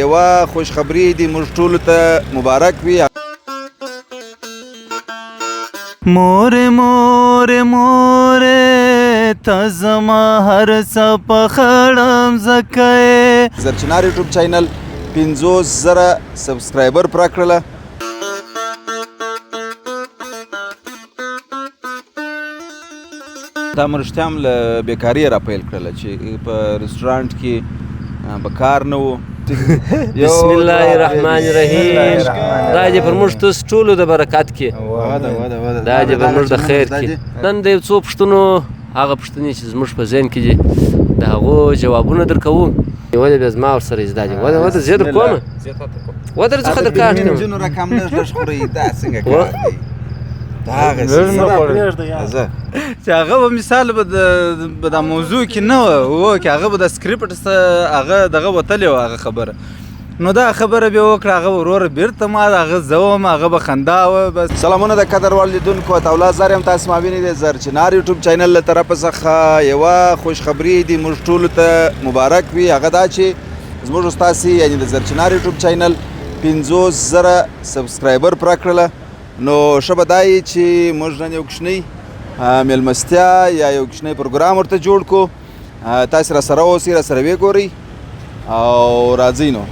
یوه خوشخبري دې موږ ټولو ته مبارک وي. مورې مورې مورې ته زما هر څه په خړم ځکه یې زرچنار یوټیوب چینل 50,000 سبسکرایبر پوره کړله. دا مې رښتیا هم له بېکاري را پیل کړله چې په رسټورانټ کې به کار نه و. بسم الله الرحمن الرحیم. دا دې پر موږ تاسو ټولو د برکت کې، دا دې پر موږ د خیر کې. نن د یو څو پوښتنو هغه پوښتنې چې زموږ په ذهن کې دي د هغو جوابونه درکوو. ولې بیا زما ورسره زده دي وده زه در کومه وده څخه در کار کوم نجونو رقم لږ لږ خوري. دا څنګه کار دی؟ دا هغسې چې هغه به مثال به د موضوع کې نه و چې هغه به د سکریپټ هغه دغه وتلی و هغه خبره، نو دا خبره بیا وکړه هغه وروره بېرته ما هغه زه وم هغه به خندا وه. بس سلامونه د قدر وړ لیدونکو او تولازار یم تاسو ما وینئ د زرچنار یوټیوب چینل له طرفه څخه یوه خوشخبري دې موږ ټولو ته مبارک وي. هغه دا چې زموږ ستاسې یعنې د زرچنار یوټیوب چینل 50,000 سبسکرایبر پوره کړله. نو ښه به دا یي چې موږ نن یو کوچنی میلمستیا یا یو کوچنی پروګرام ورته جوړ کړو. تاسې راسره اوسئ، راسره ویې ګورئ او راځئ نو.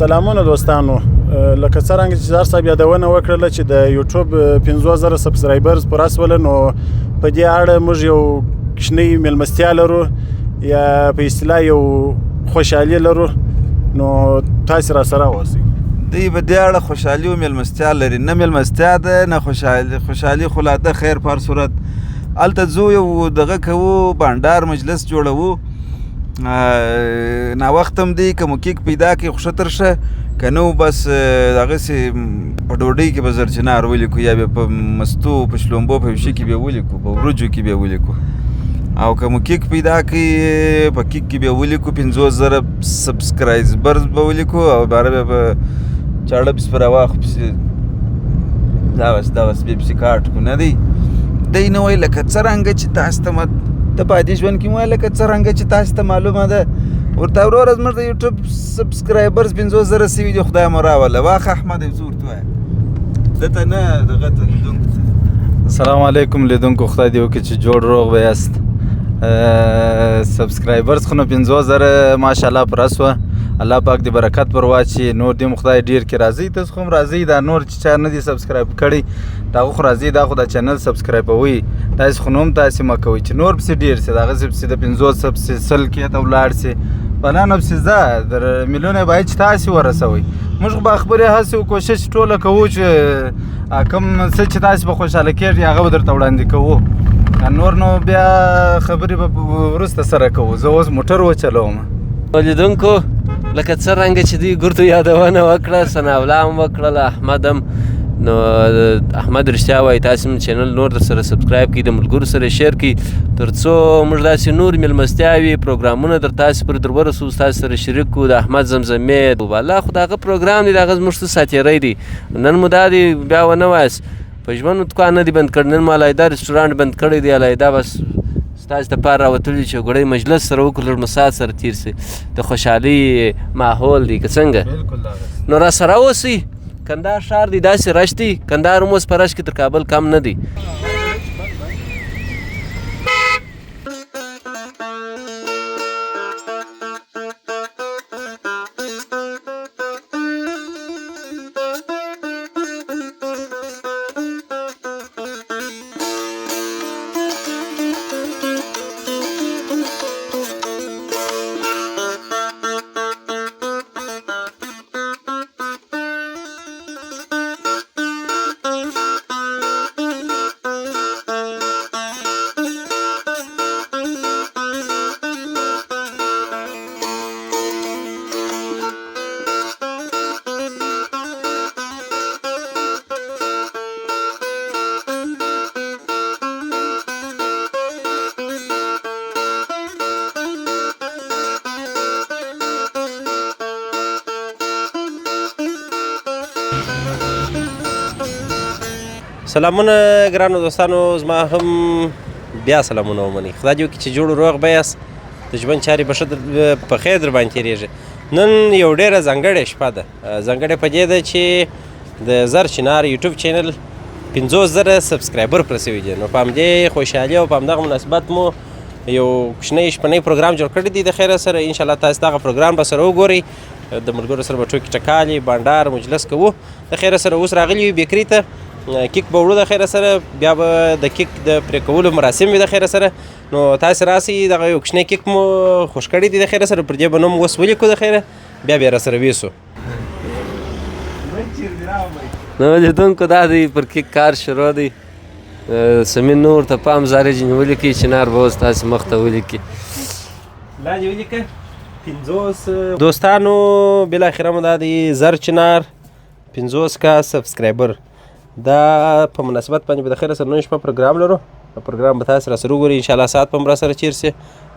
سلامونه دوستانو. لکه څرنګه چې زار صاحب یادونه وکړله چې د یوټیوب 50,000 سبسکرایبرز پوره شوله، نو په دې اړه موږ یو کوچنی میلمستیا لرو یا په اصطلاح یو خوشحالي لرو، نو تاسې راسره اوسئ. دوی په دې اړه خوشحالي او میلمستیا لري. نه میلمستیا ده نه خوشحالي، خو لا ده خیر په هر صورت. هلته ځو یو دغه کوو بانډار مجلس جوړوو. ناوخت هم دی، که مو کیک پیدا کړي خو ښه تر ښه، که نه بس هغسې په ډوډۍ کې به زرچنار ولیکو یا بیا په مستو په شلومبو په یو شي کې بیا ولیکو، په وریجو کې بیا ولیکو. او که مو کیک پیدا کړي په کیک کې بیا ولیکو 50,000 سبسکرایبرز به ولیکو او باره بیا به چاړه پسې په راواخو پسې دغسې بیا پسې کاټ کړو. نه دی دی نه وایي لکه څرنګه چې تاسو ته ته په عادي ژوند کې وایي لکه څرنګه چې تاسو ته معلومه ده ورته وروره زموږ د یوټیوب سبسکرایبرز 50,000 سوي دي، خدای مو راوله. واخه احمد یو څه ورته وایه ده ته نه دغه ته لیدونکو ته. السلام علیکم لیدونکو، خدای دې وکړي چې جوړ روغ به یاست. سبسکرایبرز خو نو 50,000 ماشاءالله پوره شوه. الله پاک دې برکت پر واچي، نور دې مو خدای ډېر کړي. راځئ تاسو خو هم راځئ، دا نور چې چا نه دي سبسکرایب کړي د هغه خو راځئ، دا خو دا چینل سبسکرایبوئ. تاسې خو نو هم تاسې مه کوئ چې نور پسې ډېر سي، د هغسې پسې د 50 پسې 100 کې ته ولاړ سي. فلانه پسې ځه در میلیونه باید چې تاسې ورسوئ. موږ خو به خبرې هسې کوشش ټوله کوو چې کوم څه چې تاسې به خوشحاله کېږي هغه به درته وړاندې کوو. نور نو بیا خبرې به وروسته سره کوو. زه اوس موټر وچلوم. لیدونکو لکه څرنګه چې دوی ګردو یادونه وکړه، ثناءالله هم وکړله، احمد هم. نو احمد رښتیا وایي تاسې هم چینل نور در سره سبسکرایب کړئ، د ملګرو سره شیر کړئ، تر څو موږ داسې نور میلمستیاوې پروګرامونه در تاسې پورې در ورسوو، تاسې سره شریک کړو. د احمد زمزمې الله خو د هغه پروګرام دی، د هغه زموږ څه ساتیری دی. نن مو دا دی بیا ونه وایاست په ژوند دوکان نه دی بند کړی، نن مو علیحده رسټورانټ بند کړی دی، علیحده بس ستاسې دپاره راوتلي چې ګړی مجلس سره وکړو، لږ مساعد سره تېر سي، د خوشحالۍ ماحول دی که څنګه. نو راسره اوسئ. کندهار ښار دی داسې رش دی، کندهار هم اوس په رش کې تر کابل کم نه دی. سلامونه ګرانو دوستانو، زما هم بیا سلامونه ومنئ. خدای دې وکړي چې جوړ روغ به یاست، د ژوند چارې به ښه په خیر در باندې تېرېږي. نن یو ډېره ځانګړې شپه ده. ځانګړې په دې ده چې د زر چنار یوټیوب چینل 50,000 سبسکرایبر پر سوي دي. نو په همدې خوشحالي او په همدغه مناسبت مو یو کوچنی شپنی پروګرام جوړ کړی دی د خیره سره. انشاءالله تاسو دغه پروګرام به سره وګورئ. د ملګرو سره به ټوکې ټکالې بانډار مجلس کوو د خیره سره. اوس راغلي یو بیکري ته، کیک به وړو د خیره سره، بیا به د کیک د پرې کولو مراسم وي د خیره سره. نو تاسو راسئ، دغه یو کوچنی کیک مو خوښ کړی دی د خیره سره، پر دې به نوم اوس ولیکو د خیره، بیا بیا را سره ویسو. نو لیدونکو دا دی پر کیک کار شروع دی. سمین نور ته پام زارې جنې ولیکئ، چنار به اوس تاسې مخ ته ولیکي. لاندې ولیکه 50 دوستانو. بالاخره مو دا دی زر چنار 50K سبسکرایبر. دا په مناسبت باندې به د خیره سره نن شپه پروګرام لرو. پروګرام به تاسو را سره وګورئ، انشاءالله ساعت به هم را سره چیر سي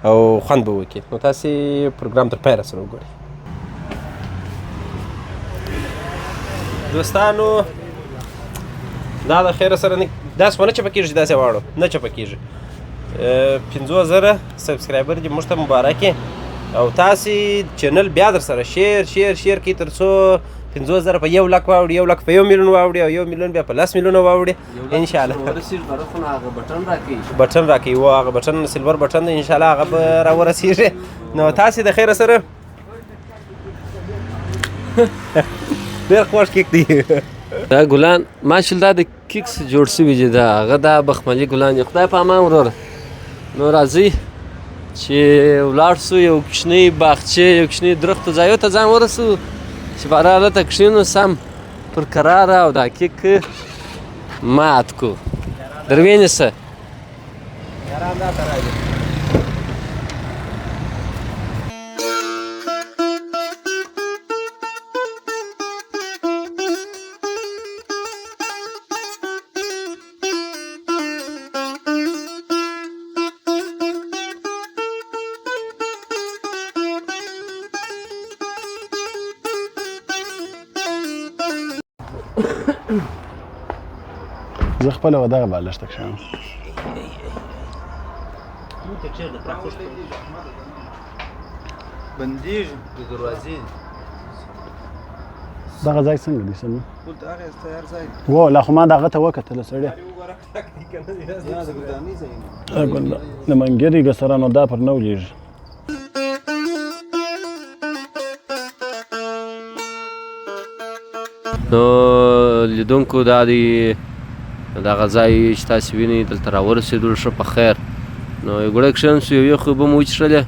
او خوند به وکړي. نو تاسې پروګرام تر پای را سره وګورئ. دوستانو دا د خیره سره داسې خو نه چپه کېږي، داسې واړو نه چپه کېږي. 50,000 سبسکرایبر دي موږ ته مبارکې. او تاسې چینل بیا در سره شیر کړئ تر څو 50,000 په 1 لک واوړي، 1 لک په 1 میلیون واوړي، او 1 میلیون بیا په 10 میلیونه واوړي انشاءالله. بټن راکوي و هغه بټن سلور بټن دی، انشاءالله هغه به راورسېږي. نو تاسې د خیره سره ډېر خوښ کیک دی. دا ګلان ماشاءالله د کیکس جوړ شوي دي. دا هغه دا بخملي ګلان دي. خدای په امان وروره. نو راځئ چې ولاړ سو یو کوچنۍ باغچې، یو کوچنۍ درختو ځایو ته ځان ورسو چې باره هلته کښېنو سم پر کراره او دا کیک مات کو. در وینیسه زه خپله و دغه بالښت ته کښېنم. بندیږي د دروازې دغه ځای څنګه دی سمي؟ و لا خو ما دغه ته وکتله سړی د منګري ګسره نو دا پر نه ولیږي. نو لیدونکو دا دی دغه ځای چې تاسې وینئ دلته راورسېدلو ښه په خیر. نو یو ګړی کښېنم سو، یو یخ اوبه مو وڅښلې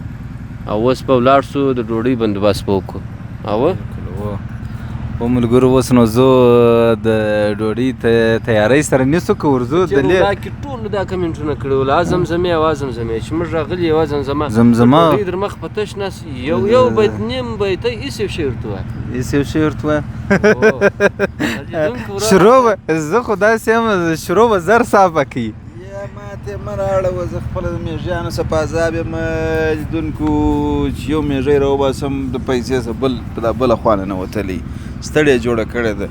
او اوس به ولاړ سو د ډوډۍ بندوبست به وکړو. و ملګرو اوس نو زه د ډوډۍ تیارۍ سره نیسو که ورځو دا کې ټولو دا کمنټونه کړي ول زمزمې او زمزمې چې موږ راغلي یوه زمزمه ډوډۍ در مخ په تش نس یو بیت نیم بیته هېڅ یو شی ورته وایه شروع به زه خو داسې یم شروع به زر صافه کوي. ماته مه راوړه، زه خپله د میږیانو څه په عذاب یم لیدونکو چې یو میږی راوباسم د پیسې څه په دا بله خوا نه نوتلی ستړې جوړه کړې ده.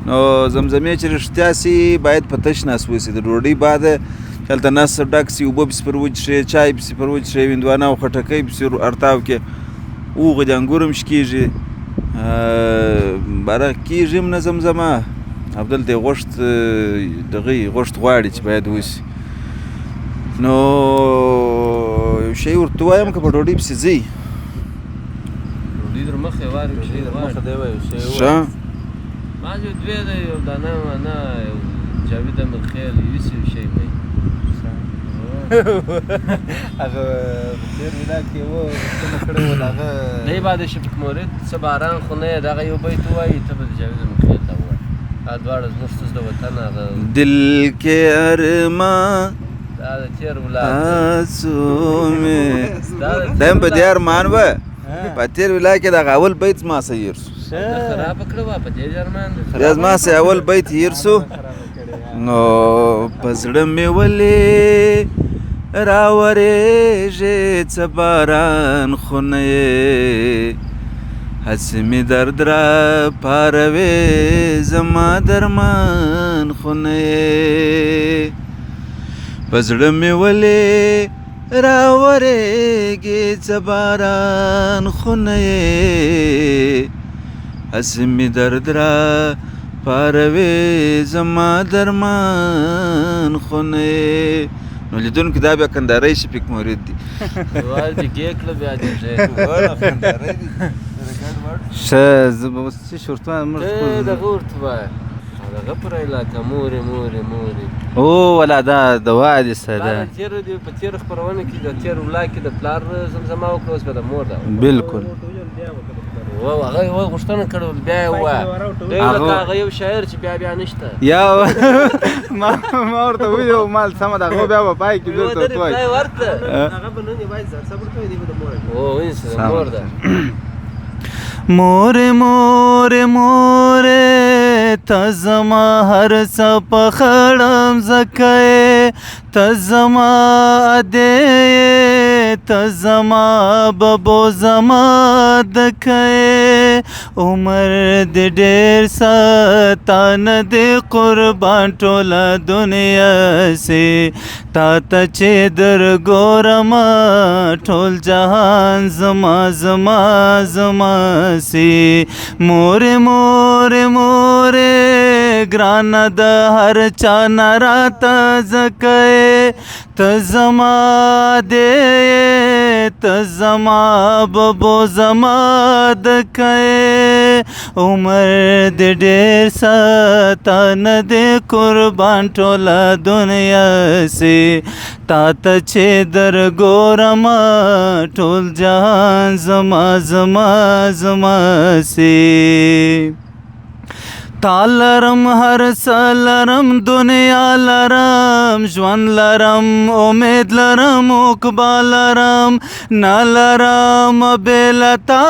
نو زمزمې چې رښتیا سي باید په تش ناس وسي. د ډوډۍ بعده هلته نس ډک سي، اوبه پسې پر وچښې، چای پسې پر وچښې، هندوانه او خټکۍ پسې ارتاو کې، اوغې د انګور هم شکېږي، باره کېږي هم نه زمزمه. همدلته یې غوښت دغه غوښت غواړي چې باید وسي. نو یو شی ورته وایم که په ډوډۍ پسې ځئ؟ ډوډۍ در مخې واري ډوډۍ در مخې دی وایي شی ښه ما یو دوی دی یو دانه نه یو جاوید امیرخیل یوسف یو شی دی هغه تېر وینا کې و څه کړی و هغه دی بعد شفیق مورد څه باران خو نه یې دغه یو بیت ووایي ته به د جاوید امیرخیل ته ووایي. دا دواړه زموږ ستاسو د وطن هغه دل کې ارمان دا د تېر ولاد دا هم په دې ارمان و په تېر ولا کې دغه اول بیت زما څه هېر سو. خرابه کړه وه په دې ارمان بیا زما څه اول بیت هېر سو. نو په زړه مې ولې راورېږې څه باران خو نه یې هسې مې درد را پاروې زما درمان خو نه یې په زړه مې ولې راورېږې څه باران خو نه یې هسې مې درد را پاروې زما درمان خو نه یې نو لیدونکو دا بیا کندهاری شفیق مورید دی وار دې ګې کړه بیا دې ښه زه به اوس څه شي ورته وایم دغه ورته وایه دغه پر علاقه مورې او والا دا دوا دې څه ده تېره دې په تېره خپرونه کې د تېر ولا کې د پلار زمزمه وکړه اوس به د مور ده بلکل هغه غوښتنه کړې بیا یې ووایه دی لکه هغه یو شاعر چې بیا نشته یا ما ورته ویلو مال سمه ده هغه بیا به پای کې درته ورته وایي هغه به نن یې وایي صبر کوئ دی به د مور او ونیسه د مور ده مورې مورې مورې ته زما هر څه په خړم ځکه ته زما ادې ته زما ببو زما دکه عمر دې ډېر ستانه دې قربان ټوله دنیا سي تا ته چې در ګورم ټول جهان زما زما زما سي مورې مورې مورې ګرانه د هر چا نه راته ځکه ته زما دې ته زما ببو زما دکه عمر دې ډېر ستانه دې قربان ټوله دنیا سي تا ته چې در ګورم ټول جهان زما زما زما سي تا لرم هر څه لرم دنیا لرم ژوند لرم امید لرم عقبا لرم نه لرم بې له تا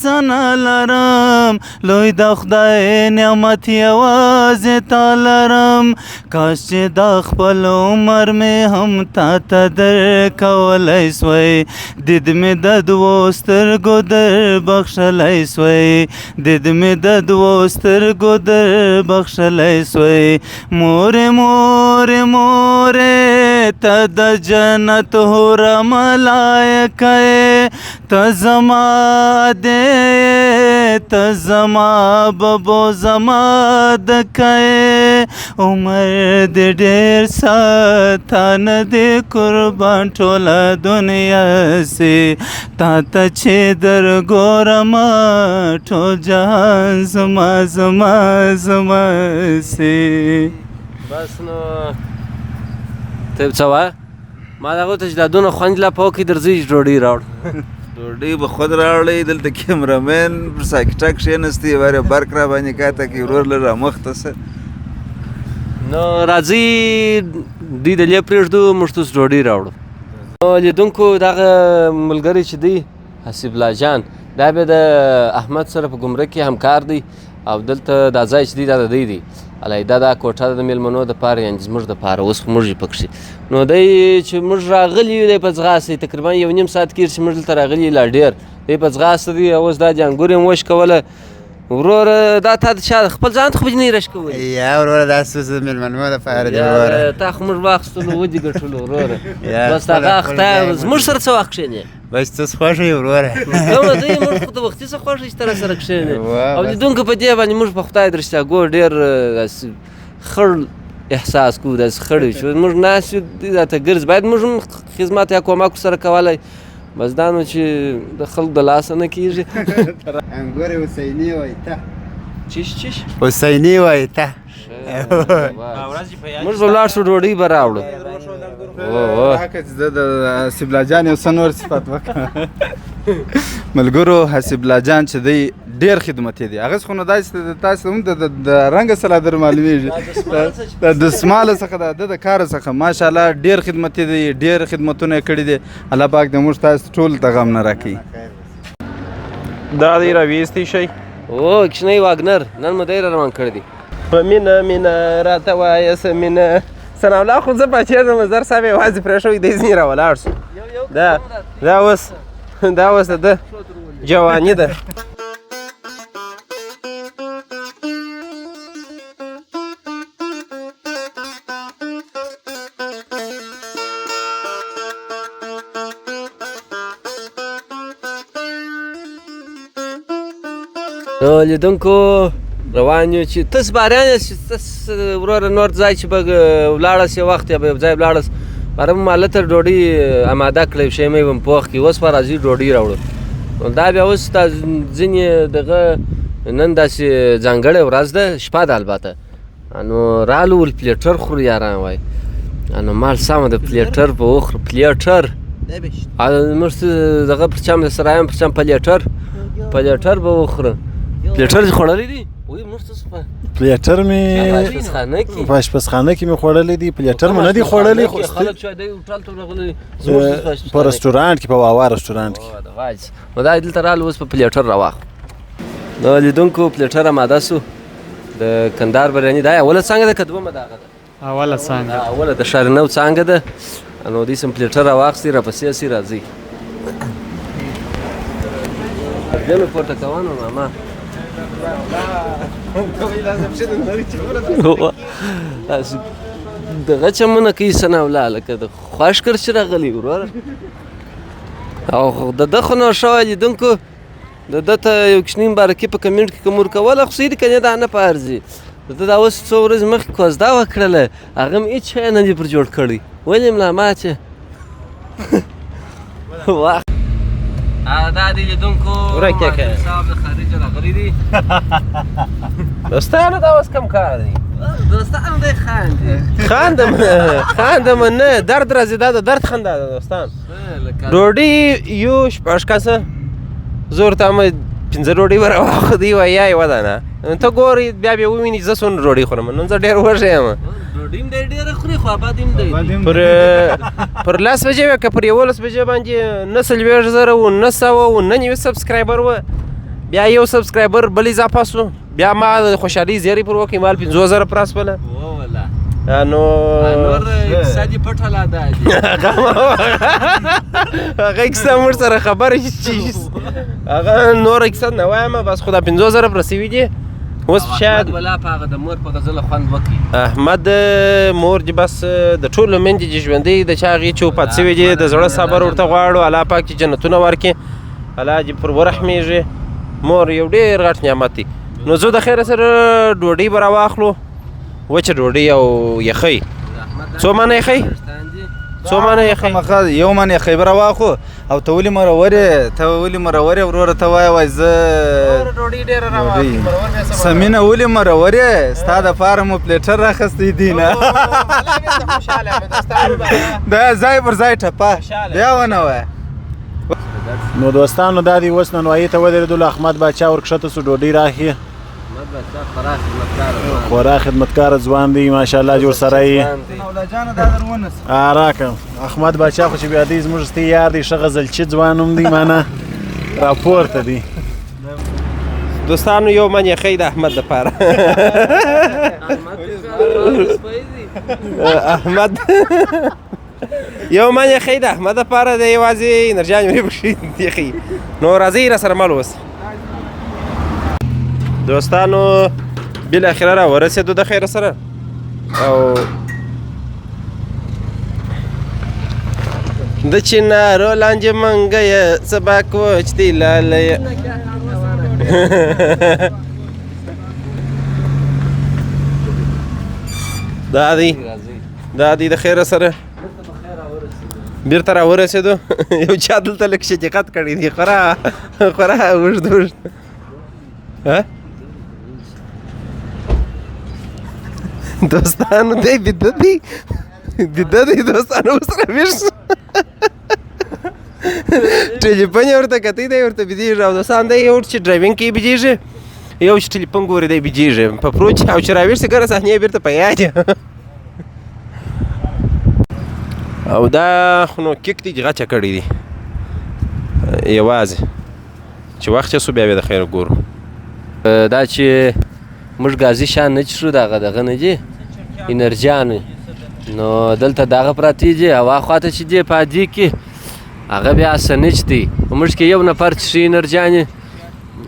څه نه لرم لوی د خدای نعمت یوازې تا لرم کاش چې دا خپل عمر مې هم تا ته درکولی سوی دید مې د دوو سترګو در بخښلی سوی دید مې د دوو سترګو در بخښلی سوی مورې مورې مورې ته د جنت حوره ملایکه ته زما دې ته زما ببو زما دکه عمر دې ډېر ستانه دې قربان ټوله دنیا سي تا ته چې در ګورم ټول جهان زما زما زما سي بس نو ته څه وایه ما دغه ته چې دا دونه خوند لا په کې درځي ډوډۍ راوړ ډوډۍ به خود راوړی دلته کیمرامین پر ساکټه کښېنستی وارې برق را باندې کاته کې ورور له رامخته څه نو راځئ دوی د لې پرېږدو موږ اوس ډوډۍ راوړو نو لیدونکو دغه ملګری چې دی حسیب الله جان دا بیا د احمد سره په ګمرک کې همکار دی او دلته دا ځای چې دی دا د دی دی علیحده دا کوټه د میلمنو دپاره یعنې زموږ دپاره اوس خو موږ یې پکښې نو دی چې موږ راغلي یو دی په ځغاسته تقریبا 1.5 ساعت کېږي چې موږ دلته راغلي لا ډېر دی په ځغاسته دی اوس دا جانګور یې وشکوله وروره دا تا د چا خپل ځان ته خو بجنۍ رشکوئ یا وروره دا ستاسو د مېلمنو دپاره دی وروره تا خو موږ واخیستلو ودې ګټلو وروره بس هغه اخته زموږ سره څه وخت کښېنې بس تاسو خوښ یې وروره کومه دی موږ خو د وختي څه خوښ یې چې ته راسره کښېنې او لیدونکو په دې باندې موږ په خدای د رښتیا ګور ډېر خړ احساس کوو داسې خړ یو چې موږ ناست یو راته ګرځي باید موږ هم خدمت یا کومک ورسره کولی بس دا نو چې د خلکو د لاسه نه کېږي انګور حسیني وایي ته چیش حسیني وایي ته موږ به ولاړ شو ډوډۍ به راوړو حقه چې زه د حسیب الله جان یو څه نور صفت وکړم ملګرو حسیب الله جان چې دی ډېر خدمتي دی هغه خو نو داسې تاسو هم د رنګه سره در معلومیږي د دسماله څخه د د کار څخه ماشاءالله ډېر خدمتي دی ډېر خدمتونه یې کړي دي الله پاک دې موږ تاسو ټول ته غم نه راکړي دا دی راویستی شئ او کښنی واګنر نن مو دی را روان کړی دی په مینه مینه راته وایه څه مینه ثناء الله خو زه پاچېږم زر صاحب یوازې پرېښوی دی ځینې را ولاړ شو دا اوس د ده جواني ده لیدونکو روان یو چې تاسو باران یاست چې تاسو وروره نور ځای چې به ولاړاست یو وخت یا به یو ځای ولاړاست باره مو ماله ته ډوډۍ اماده کړی شی مې به پوخ کړي اوس به راځي ډوډۍ راوړو نو دا بیا اوس دا ځینې دغه نن داسې ځانګړې ورځ ده شپه ده البته نو رالو ول پلیټر خورو یاران وایي نو مال سمه ده پلیټر به وخورو پلیټر موږ دغه پرچم د سرایم پرچم پلیټر به وخورو پلیټر دې خوړلی دي وایي موږ تاسو په پلیټر مې په اشپزخانه کې مې خوړلی دي پلیټر مې نه دي خوړلی خو خلک چې دی هوټل ته راغلي په رستورانټ کې په واوا رستورانټ کې نو دا دلته رالو اوس په پلیټر راواخلو نو لیدونکو پلیټر اماده سو د کندهار بریاني دا اوله څانګه ده که دویمه د هغه ده اوله څانګه اوله د شارنو څانګه ده نو دوی سم پلیټر راواخلي راپسې سي راځي بیا مې پورته کوه نو ماما دغه چمونه کوي څه نوله لکه د خوښ کر چې راغلی وروره او د ده خو نو شوی لیدونکو د ده ته یو کوچني مبارکي په کمنټ کې کوم ورکوله خو صحیح که نه دا نه په ارزي د ده دا اوس څو ورځې مخکې کوزده وکړله هغه م هېڅ شی نه دي پر جوړ کړی ولې ملا ماچې دا دی لیدونکو صاحب د خارجه راغلی دي دوستانو دا اوس کم کار دی دوستانو دی خاندم نه درد راځي دا د درد خندا ده دوستان ډوډۍ یو شپږ کسه زه ورته وایم پنځه ډوډۍ به راواخلي وایي یا یوه دانه ته ګورې بیا به وویني زه څومره ډوډۍ خورم نن زه ډېر وږی یم ډوډۍ هم دی ډېره خوري خو آباد هم دی پر 10 بجې وه که پر 11 بجې باندې 9,000 و 900 و 9 سبسکرایبر و بیا یو سبسکرایبر بل اضافه سو بیا ما د خوشحالۍ زیری پر وکړې مال 50,000 پر اسپله نو نور اقتصادي پټه لا ده هغه اقتصاد موږ سره خبره هغه نور اقتصاد نه وایم بس خو دا 50,000 پر رسوي دي اوس شاید ولا په هغه د مور په غزله خوند وکړي احمد مور چې بس د ټولو میندې چې ژوندۍ د چا هغې چې وفات سوي دي د زړه صبر ورته غواړو الله پاک چې جنتونه ورکړي الله دې پر ورحمېږي مور یو ډېر غټ نعمت دی نو زه د خیره سره ډوډۍ به راواخلو وچه ډوډۍ او یخۍ څو منه یخۍ څو منه یخۍ یو من یخۍ به راواخلو او ته ولې مرورې وروره ته وایه زه ډوډۍ ډېره راواخلي سمینه ولې مرورې ستا دپاره مو پلیټر راخستی دي نه دا ځای پر ځای ټپه بیا ونه وایه نو دوستانو دا دی اوس نانوایي ته ودرېدلو احمد باچا ورکښته سو ډوډۍ راخي خورا خدمتکاره ځوان دی ماشاءالله جوړ سړی راکړه احمد باچا خو چې بیا دی زموږ ستی یار دی ښه غزلچي ځوان هم دی مانه راپورته دی دوستانو یو من یخۍ د احمد دپاره احمد یو من یخۍ د احمد دپاره د یوازې انرجان یوري پکښې یخۍ نو راځئ را سره مل اوس دوستانو بالاخره را ورسېدو د خیره سره او د چنارو لاندې منګیه سبا کوچ دی لالیه دا دی د خیره سره بیرته را ورسېدو یو چا دلته لږ شقاقت کړی دی خورا اوږد دوستانو دی بیده دی دوستانو اوس راویښ شو ټلیفون یې ورته کتی دی ورته بېدېږي او دوستان دی یو چې ډرایوینګ کوي بېدېږي یو چې ټلیفون ګوري دی بېدېږي په پروچ او چې راویښ شي ګره صحنې بېرته په یاد او دا خو نو کیک دی غچه کړی دی یوازې چې وخت چې سو بیا بیا د خیر ګورو دا چې موږ ګازي شان نه چښو دغه نه دي انرجیان نو دلته دغه پراته دي هوا خواته چې دی پادي کې هغه بیا سنچ دی موږ کې یو نفر چې انرجیان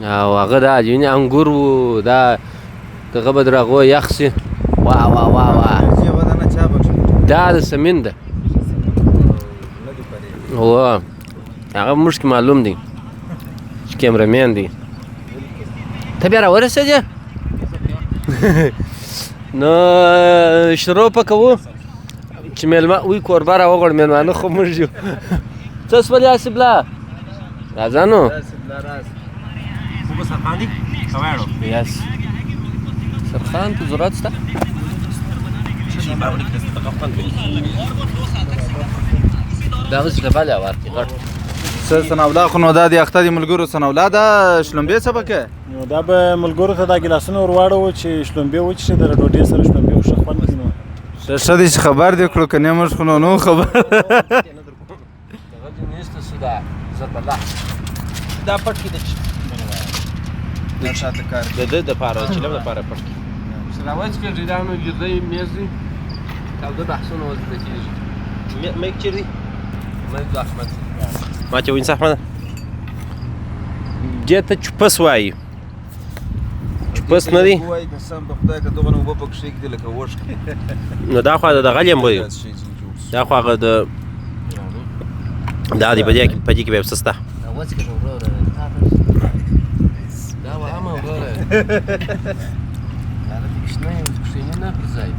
او هغه دا یعنی انګور و دا دغه به درغو یخ شي وا دا د سمین ده هو هغه موږ کې معلوم دی چې کیمرامین دی ته بیا راورسېدې نو شروع په کوو چې میلمه وي کوربه راوغواړو میلمانه خو موږ یو څه شول یاسب لا راځه نو یس سرخان ته ضرورت شته دا اوس د بله ورکړي غټ څه سناولا خو نو دا د اخته د ملګرو سناولا ده شلومبې څه پکې نو دا به ملګرو ته دا ګیلاسونه ور واړوو چې شلومبې وچښي د ډوډۍ سره شلومبې ښه خوند کوي نو ښه دی چې خبر دې کړو که نه موږ خو نو خبر دا پټ کې د ده دپاره د چلم دپاره پټ کې راوځ کړي دا نو ګردۍ میز دی تاوده بحثونه اوس زده کېږي میک چیرې دی میک د احمد ما چې وینځه احمده دې ته چوپس وایي چوپس نه دی وایي قسم په خدای که دغه اوبه پکې کښېږدي لکه وښکې نو دا خو د دغه یم وایي دا خو هغه د دا دی په دې کې به یو څه شته راوځ کړي وروره دا به هم وروره هغه دې کوچنی کوچني نه پر ځای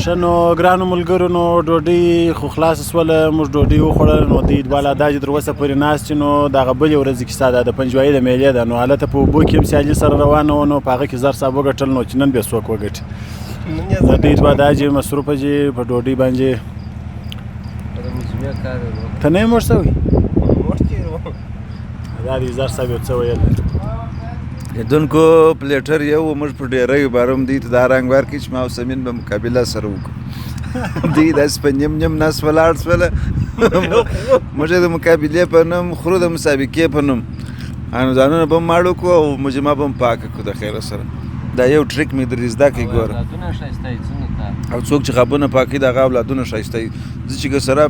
ښه نو ګرانو ملګرو نو ډوډۍ خو خلاصه شوله موږ ډوډۍ وخوړله نو دوی والا دا چې تر اوسه پورې ناست چې نو د هغه بلې ورځې کیسه ده د پنجوایي د میلې ده نو هلته په اوبو کې هم سیالي سره روانه وه نو په هغه کې زر صاحب وګټل نو چې نن بیا څوک وګټي د دوی دوه دا چې مصروفه چې په ډوډۍ باندې ته نه یې موړ شوی دا دی زر صاحب یو څه ویل لیدونکو پلیټر یو موږ په ډېری باره هم دوی ته دا رنګ ورکړي چې ما او سمین به مقابله سره وکړو دوی داسې په نیم نیم نس ولاړ شوله موږ یې د مقابلې په نوم خورو د مسابقې په نوم ځانونه به هم ماړ وکړو او مجمه به هم پاکه کړو د خیره سره دا یو ټریک مې درې زده کړئ ګوره او څوک چې غابونه پاکوي د هغه اولادونه ښایسته وي زه چې که سره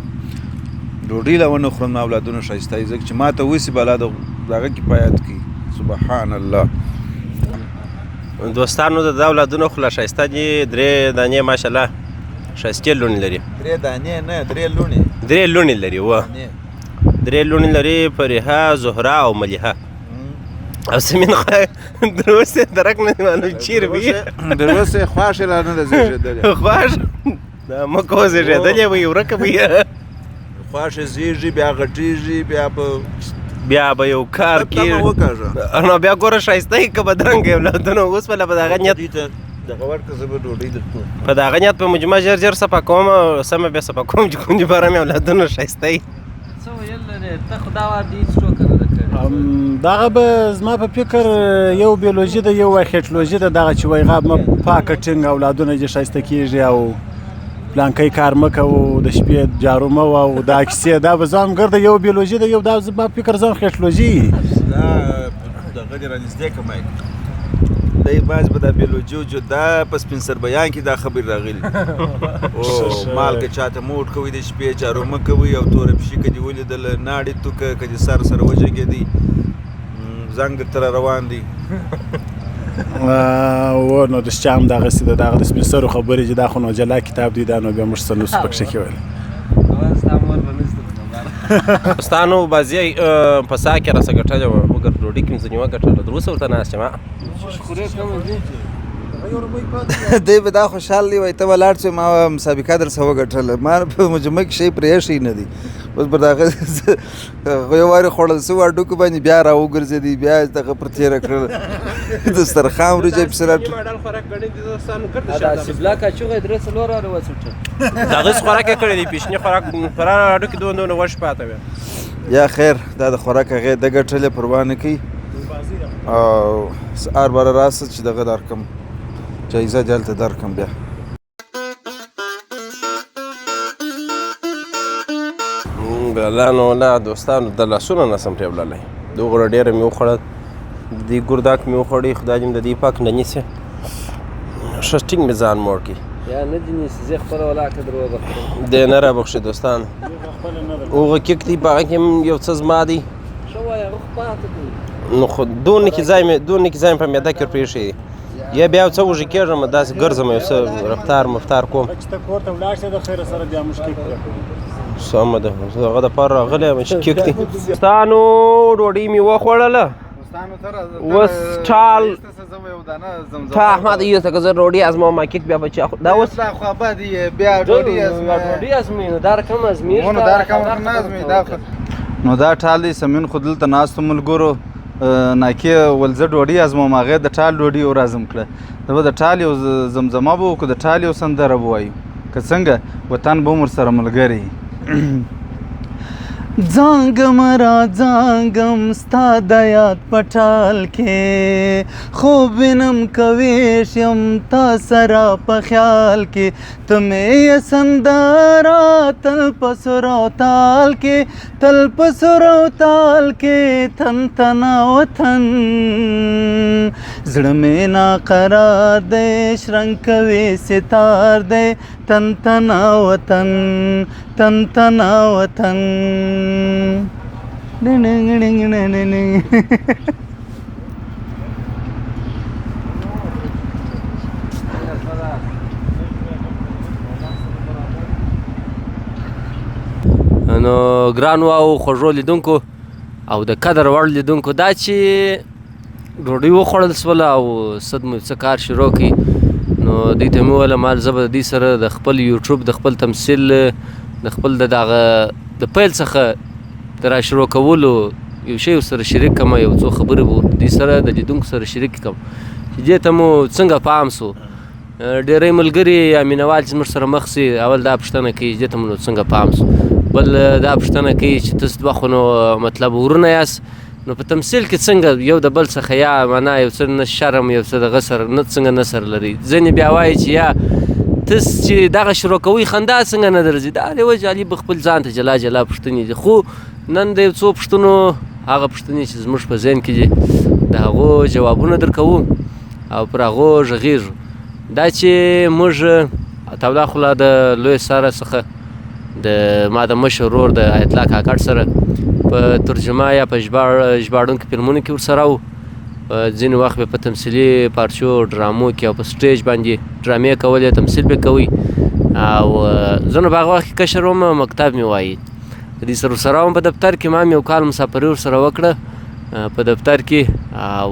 ډوډۍ لا ونه خورم نو اولادونه ښایسته وي ځکه چې ما ته وسي به الله د هغه کفایت کوي سبحان الله دوستانو د دا اولادونه خو لا ښایسته دي درې دانې ماشاءالله ښایستې لوڼې لري درې دانې نه درې لوڼې درې لوڼې لري و درې لوڼې لري فریحه زهره او ملیحه او سمین در اوسه درک نه دی معلوم چیرې وي در اوسه یې خواښې لا نه ده زېږېدلې خواښ دا مه کوه زېږېدلې وي ورکه وي خواښې زېږي بیا غټېږي بیا به یو کار کېږي نو بیا ګوره ښایسته یي که بدرنګه یې اولادونه اوس به له په دغه نیت دغه ورکړه زه به ډوډۍ درکوم په دغه نیت به مجمه ژر ژر صفا کوم سمه بیا صفا کوم چې کوم دپاره مې اولادونه ښایسته یي څه ویل لرې ته خو دا وار دې هېڅ ټوکه نه ده کړې دغه به زما په فکر یو بیولوژي ده یو خیټلوژي ده دغه چې وایي غاب مه پاکه ټینګ اولادونه دې ښایسته کېږي او پلانکی کار مه کوو د شپې جارو مه وه او دا کیسې دا به زما ګرده یو بیولوژي ده یو دا زما فکر زما خیټلوژي دا دغه دې رانږدې که مایک دی بعض به دا بیولوژي وجود دا په سپین سر بیان کې دا خبرې راغلي او مالګه چاته موټ کوئ د شپې جارو مه کوئ او توره پشي که دې ولیدله ناړې توکه که دې سر سره وجګېدی زنګ درته روان دی و نو دشته هم دغسې ده دغه د سپین سرو خبرې چې دا خو نو جلا کتاب دی دا نو بیا موږ څه نوس پکښې کې ویل دوستانو بازی په سا کې راسه ګټلې وه مګر ډوډۍ کې مې ځینې وګټله تر اوسه ورته ناست یم دی به دا خوشحال دی وایي ته به لاړ شوې ما مسابقه در څه وګټله ما په مجمه کې شی پرې ایښی نه دی اوس به د هغه یو وارې خوړل سوي هډوکو باندې بیا را وګرځېدی بیا یې دغه پر تېره کړله دسترخوان وریجې پسې دا سبلا کاچوغه درې څلور واره وڅټل دغسې خوراک یې کړی دی پیشني خوراک فرار هډوکې دونه دونه غوښې پاته وې یا خیر دا د خوراک هغې ده ګټلې پروا نه کوي او سهار باره راسه چې دغه درکړم جایزه دې هلته درکړم بیا الله نو الله دوستانو د لاسونه نسم پرېوللی د هغوره ډېره مې وخوړه د دې ګرداک مې وخوړی خدای دې مې د دې پاک نه نیسي ښه ټینګ مې ځان موړ کړي یا نه دې نیسي زه خپله ولاکه در وبخښم دی نه رابخښي دوستان هغه کیک دی په هغه کې هم یو څه زما دی ښه وایه هغه خو پاته کوي نو خو دونه کې ځای مې په معده کې ورپرېښی دی یا بیا څه وږي کېږم داسې ګرځم یو څه رفتار مفتار کوم چې ته کور ته ولاړ شې د خیره سره بیا مشکل پوره کوي سمه ده هغه دپاره راغلی یم چې کیک دی ستانو ډوډۍ مې وخوړله اوس ټال تا احمد یو ته که زه ډوډۍ ازموم ما کیک بیا به چا دا اوس ډوډۍ ازموي نو دا رقم ازمېږي نو دا ټال دی سمین خو دلته ناستو ملګرو ناکې ول زه ډوډۍ ازموم هغې د ټال ډوډۍ ور ازم کړه دا به د ټال یو زمزمه به وکړو د ټال یو سندره به وایو که څنګه وطن به هم ورسره ملګری ځانګم را ځانګم ستا د یاد په ټال کې خوب وینم که ویښ یم تا سره په خیال کې ته مې یې سندره تل په سر او تال کې تل په سر او تال کې تن تنا وطن زړه مې ناقرار دی شرنګ کوي ستار دی تن تنا وطن تن تنا وطن نو ګرانو او خوږو لیدونکو او د قدر وړ لیدونکو دا چې ډوډۍ وخوړل شوله او څه مو څه کار شروع کړي نو دوی ته مې وویله مال زه به د دوی سره د خپل یوټیوب د خپل تمثیل د خپل د دغه د پیل څخه د را شروع کولو یو شی ورسره شریک کړم یو څو خبرې به دوی سره د لیدونکو سره شریک کړم چې دې ته مو څنګه پام سو ډېری ملګري یا مینهوال چې زموږ سره مخ سي اول دا پوښتنه کوي دې ته مو نو څنګه پام سو بل دا پوښتنه کوي چې تاسو دوه خو نو مطلب ورونه یاست نو په تمثیل کې څنګه یو د بل څخه یا معنا یو څه نه شرم یو څه دغه سره نه څنګه نثر لري ځینې بیا وایي چې یا تاسو چې دغه شروع کوئ خندا څنګه نه درځي دا د وجې علي به خپل ځان ته جلا جلا پوښتنې دي خو نن د یو څو پوښتنو هغه پوښتنې چې زموږ په ذهن کې دي د هغو جوابونه درکوو او پر هغو غږېږو دا چې موږ تولا خوله د لوی ساره څخه د ما د مشر ورور د آیت الله کاکړ سره په ترجمه یا په ژباړونکو فلمونو کې ورسره وو ځینې وخت به په تمثیلي پارچو ډرامو کې او په سټیج باندې ډرامې کولې تمثیل به کوي او زه نو په هغه وخت کې کشر وم مکتب مې وایي د دې سره ورسره وم په دفتر کې ما هم یو کال مسافري ورسره وکړه په دفتر کې او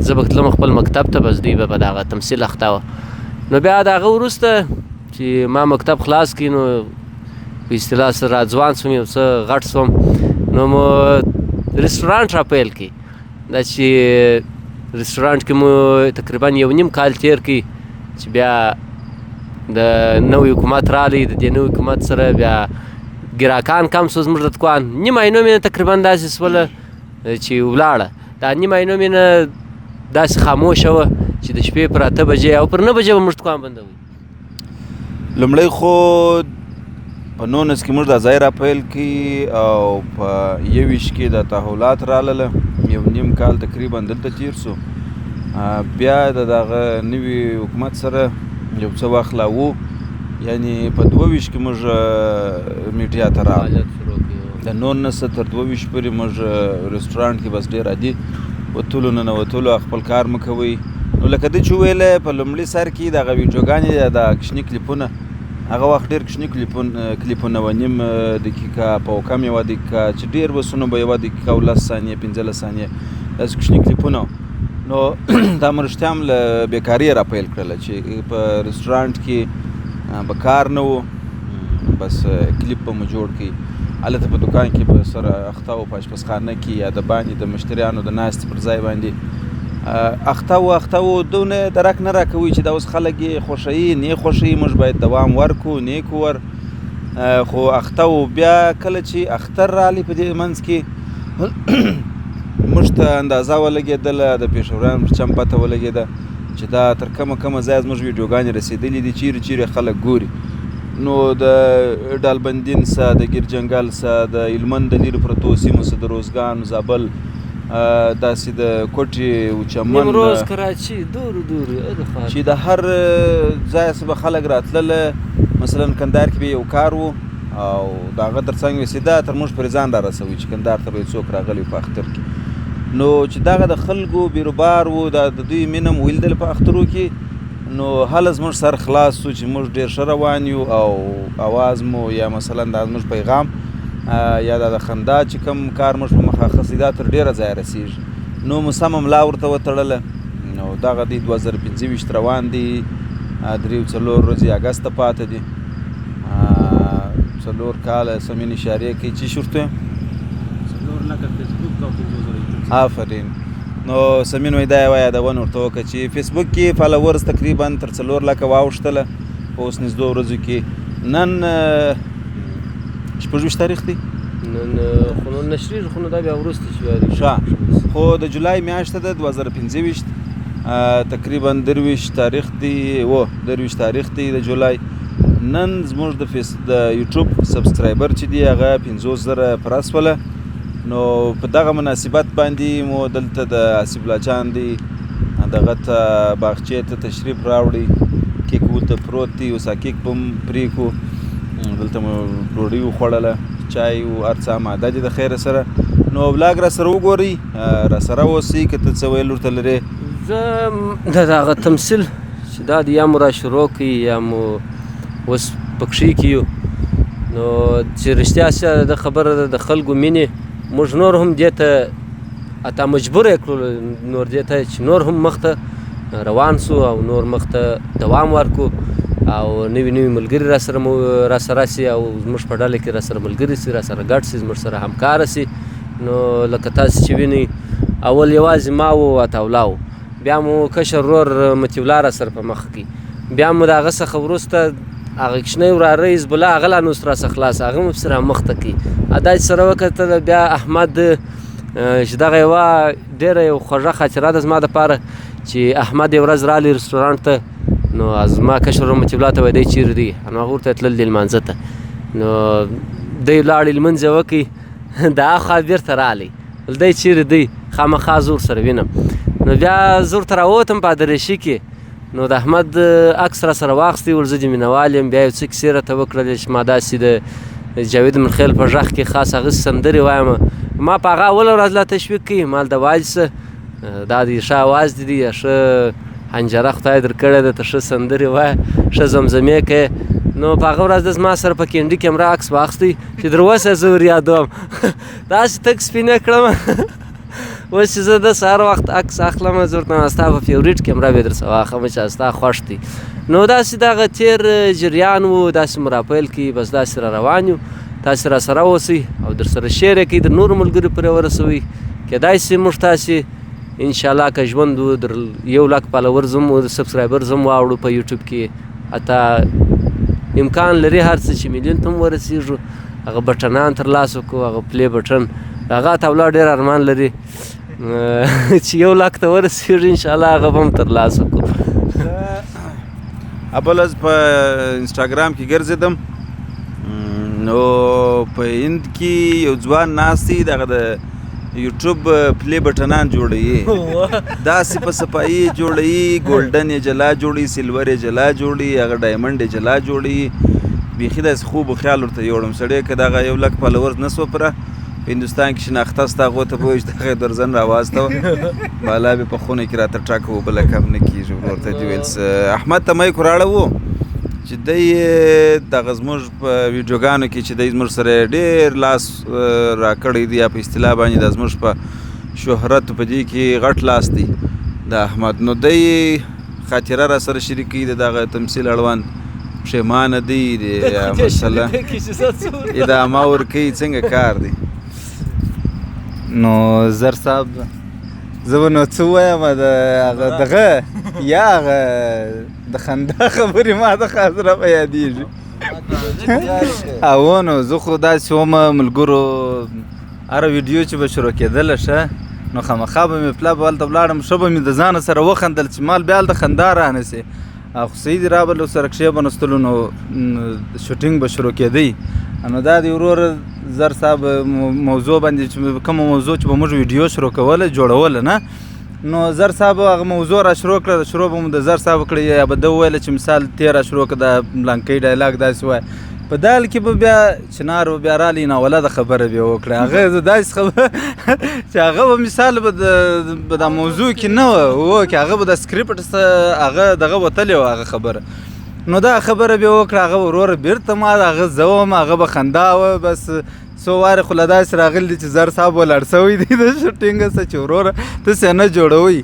زه به تلم خپل مکتب ته بس دوی به په دغه تمثیل اخته وه نو بیا د هغه وروسته چې ما مکتب خلاص کړي نو په اصطلاح سره راځوان سوم یو څه غټ سوم نو مو رستورانټ را پیل کړي دا چې رستورانټ کې مو تقریبا یو نیم کال تیر کړي چې بیا د نوی حکومت راغلی د دې نوي حکومت سره بیا ګراکان کم سو زموږ د دکان نیم عینو مې تقریبا داسې سوله چې ولاړه دا نیم عینو مې نه داسې خاموشه وه چې د شپې پر 8 بجې او پر 9 بجې به موږ دکان بندوي لومړی خو په 19 کې موږ دا ځای را پیل کړي او په 21 کې د تحولات راغله یو نیم کال تقریبا دلته تیر سو بیا د دغه نوي حکومت سره یو څه وخت لا وو یعنی په 22 کې موږ میډیا ته راغلو د 19 تر 22 پورې موږ رستورانټ کې بس ډېر عادي وتلو ننوتلو خپل کار مو کوئ نو لکه ده چې ویله په لومړي سر کې دغه ویډیوګانې د کوچني کلیپونه هغه وخت ډېر کوچني کلیپونه وه نیم دقیقه په کم یوه دقیقه چې ډېر بسونه به یوه دقیقه او 10 ثانیې 15 ثانیې داسې کوچني کلیپونه نو دا مو رښتیا هم له بېکاري را پیل کړله چې په رستورانټ کې به کار نه و بس کلیپ به مو جوړ کړي هلته په دکان کې به سره اخته و په اشپزخانه کې یا د باندې د مشتریانو د ناستې پر ځای باندې اخته و دونه درک نه راکوي چې دا اوس خلک یې خوښوي نه یې خوښوي موږ باید دوام ورکو نیک ور خو اخته و بیا کله چې اختر راغلی په دې منځ کې موږ ته اندازه ولګېدله د پېښوريانو پر چم پته ولګېده چې دا تر کمه ځایه زموږ ویډیوګانې رسېدلي دي چیرې خلک ګوري نو د ډالبندین څخه د ګیرجنګل څخه د هلمند د لیرې پرتو سیمو څخه د روزګان زابل داسې د کوټې او چمن نیمروز کراچي دور چې د هر ځای څخه به خلک راتلله مثلا کندهار کې به یو کار و او د هغه تر څنګ به سیده تر موږ پرې ځان را رسوي چې کندهار ته به څوک راغلی په اختر کې نو چې دغه د خلکو بیروبار و د دوی مینه مو ولیدل په اخترو کې نو هله زموږ سر خلاص شو چې موږ ډېر ښه روان یو او اواز مو یا مثلا دا زموږ پیغام یا د خندا چې کوم کار موږ په مخه اخیستی دا تر ډېره ځایه رسېږي نو مو سمه ملا ورته وتړله نو دغه دی 2025 روان دي 3-4 ورځې اګست ته پاته دي 4 کاله سمین اشارې کوي چې شورته 4 لکه فیسبوک او 50,000 آفرین نو سمین وایي دا یوه یادونه ورته وکړه چې فیسبوک کې فالوورز تقریبا تر 4 لکه واوښتله په اوس نږدې ورځو کې نن 26 تاریخ دی نن خو نو نشریږي خو نو دا بیا وروسته شوی ښه خو د جولای میاشته ده 2025 تقریبا 23 تاریخ دی 23 تاریخ دی د جولای نن زموږ د یوټیوب سبسکرایبر چې دی هغه 50,000 پر اسوله نو په دغه مناسبت باندې مو دلته د آصف الله جان دی دغه ته باغچې ته تشریف راوړی کیک ورته پروت دی اوس کیک به هم پرېږدو دلته مو ډوډۍ وخوړله چای و هر څه اماده دي د خیره سره نو ولاګ راسره وګورئ راسره اوسئ که ته څه ویل ورته لرې زه د هغه تمثیل چې دا د یا مو را شروع کړي یا مو اوس پکښې کیو نو چې رښتیا د خبره ده د خلکو مینې موږ نور هم دې ته اته مجبور یې کړلو نور دې ته چې نور هم مخته روان سو او نور مخته دوام ورکو او نوي ملګري راسره سي او زموږ په ډله کې راسره ملګري سي راسره ګډ سي زموږ سره همکاره سي نو لکه تاسو چې وینئ اول یوازې ما و عطاالله و بیا مو کشر ورور مطیع الله راسره په مخ کې بیا مو د هغه څخه وروسته هغه کوچنی وراره حزب الله هغه لا نو راسه خلاص هغه مو پسې رامخته کړي دا چې سره وکتل بیا احمد چې دغه یوه ډېره یو خوږه خاطره ده زما دپاره چې احمد یو ورځ رالی رسټورانټ ته نو زما کشر ورور مطیع الله ته وایي دی چیرې دی نو هغه ورته تلل دی لمانځه ته نو دی لاړې لمونځ یې وکړي د هاخوا بېرته رالی دی چیرې دی خامخا زه ورسره وینم نو بیا زه ورته راووتم په ادریشي کې نو د احمد عکس راسره واخیستی ول زه د مینوال یم بیا یو څه کیسې راته وکړلې چې ما داسې د جاوید منخیل په غږ کې خاص هغه سندرې وایم ما په هغه اوله ورځ لا تشویق کوي مال د وایل څه دا د ښه اواز دې دی ښه حنجره خدای درکړې ده ته ښه سندرې وایه ښه زمزمې کوې نو په هغه ورځ د زما سره په کینډي کیمرا عکس واخیستی چې در اوسه زه ور یادوم داسې تک سپینه کړم اوس چې زه د سهار وخت عکس اخلم زه ورته وایم ستا په فیورېټ کیمرا به یې درڅه واخلم چې ستا خوښ دی نو داسې دغه تېر جریان و داسې مو راپیل کړي بس داسې را روان یو تاسې راسره اوسئ او درسره شیر یې کوئ د نورو ملګرو پورې ورسوئ کیدای شي موږ تاسې انشاءالله که ژوند و در 1 لک فالوور زم سبسکرایبر زم واوړو په یوټیوب کې حتی امکان لري هر څه چې میلیون ته هم ورسېږو هغه بټنان ترلاسه کړو هغه پلی بټن هغه عطاالله ډېر ارمان لري چې 1 لک ته ورسېږو انشاءالله هغه به هم ترلاسه کړو بل ورځ په انسټاګرام کې ګرځېدم نو په هند کې یو ځوان ناست دی دغه د یوټیوب پلی بټنان جوړوي داسې په صفایي جوړوي ګولډن یې جلا جوړوي سلور یې جلا جوړوي هغه ډایمنډ یې جلا جوړوي بیخي داسې خوب و خیال ورته یوړم سړی که دغه 1 لک فالوورز نه سوه پوره په هندوستان کې شناخته ستا هغو ته به وایي چې دغه یې درزن راواستوه بالا به په خونه کې راته ټک و بله کم نه کېږي ورور ته دې ویل احمد ته مایک وراړه و چې دی دغه زموږ په ویډیوګانو کې چې دی زموږ سره ډېر لاس راکړی دی یا په اصطلاح باندې دا زموږ په شهرت په دې کې غټ لاس دی د احمد نو دی خاطره را سره شریکوي د دغه تمثیل اړوند پښیمانه دی د مسله ادامه ورکوي څنګه کار دی نو زر صاحب زه به نو څه ووایم دغه یا هغه د خندا خبرې ما ته خاص را په یادېږي او نو زه خو داسې ومه ملګرو هره ویډیو چې به شروع کېدله ښه نو خامخا به مې پلا به هلته ولاړم ښه به مې د ځانه سره وخندل چې مال بیا هلته خندا رانسي خو صحیح دي رابله سره کښېبنستلو نو شوټینګ به شروع کېدی نو دا د ورور زر صاحب موضوع باندې چې کومه موضوع چې به موږ ویډیو شروع کوله جوړوله نه نو زر صاحب هغه موضوع را شروع کړه شروع به مو د زر صاحب کړی یا به ده وویله چې مثال ته را شروع کړه د بلانکۍ ډایلاګ داسې وایه په دال کې به بیا چنار به بیا رالی ناولده خبره به وکړه هغه زه داسې خبره چې هغه به مثال به دا موضوع کې نه وه چې هغه به د سکریپټ هغه دغه وتلی وه هغه خبره نو دا خبره به وکړه هغه وروره بېرته ما هغه زه وم هغه به خندا وه بس څو وارې خو له داسې راغلي دي چې زر صاحب ولاړ سوی دی د شوټینګ څه چې وروره تاسې نه جوړوئ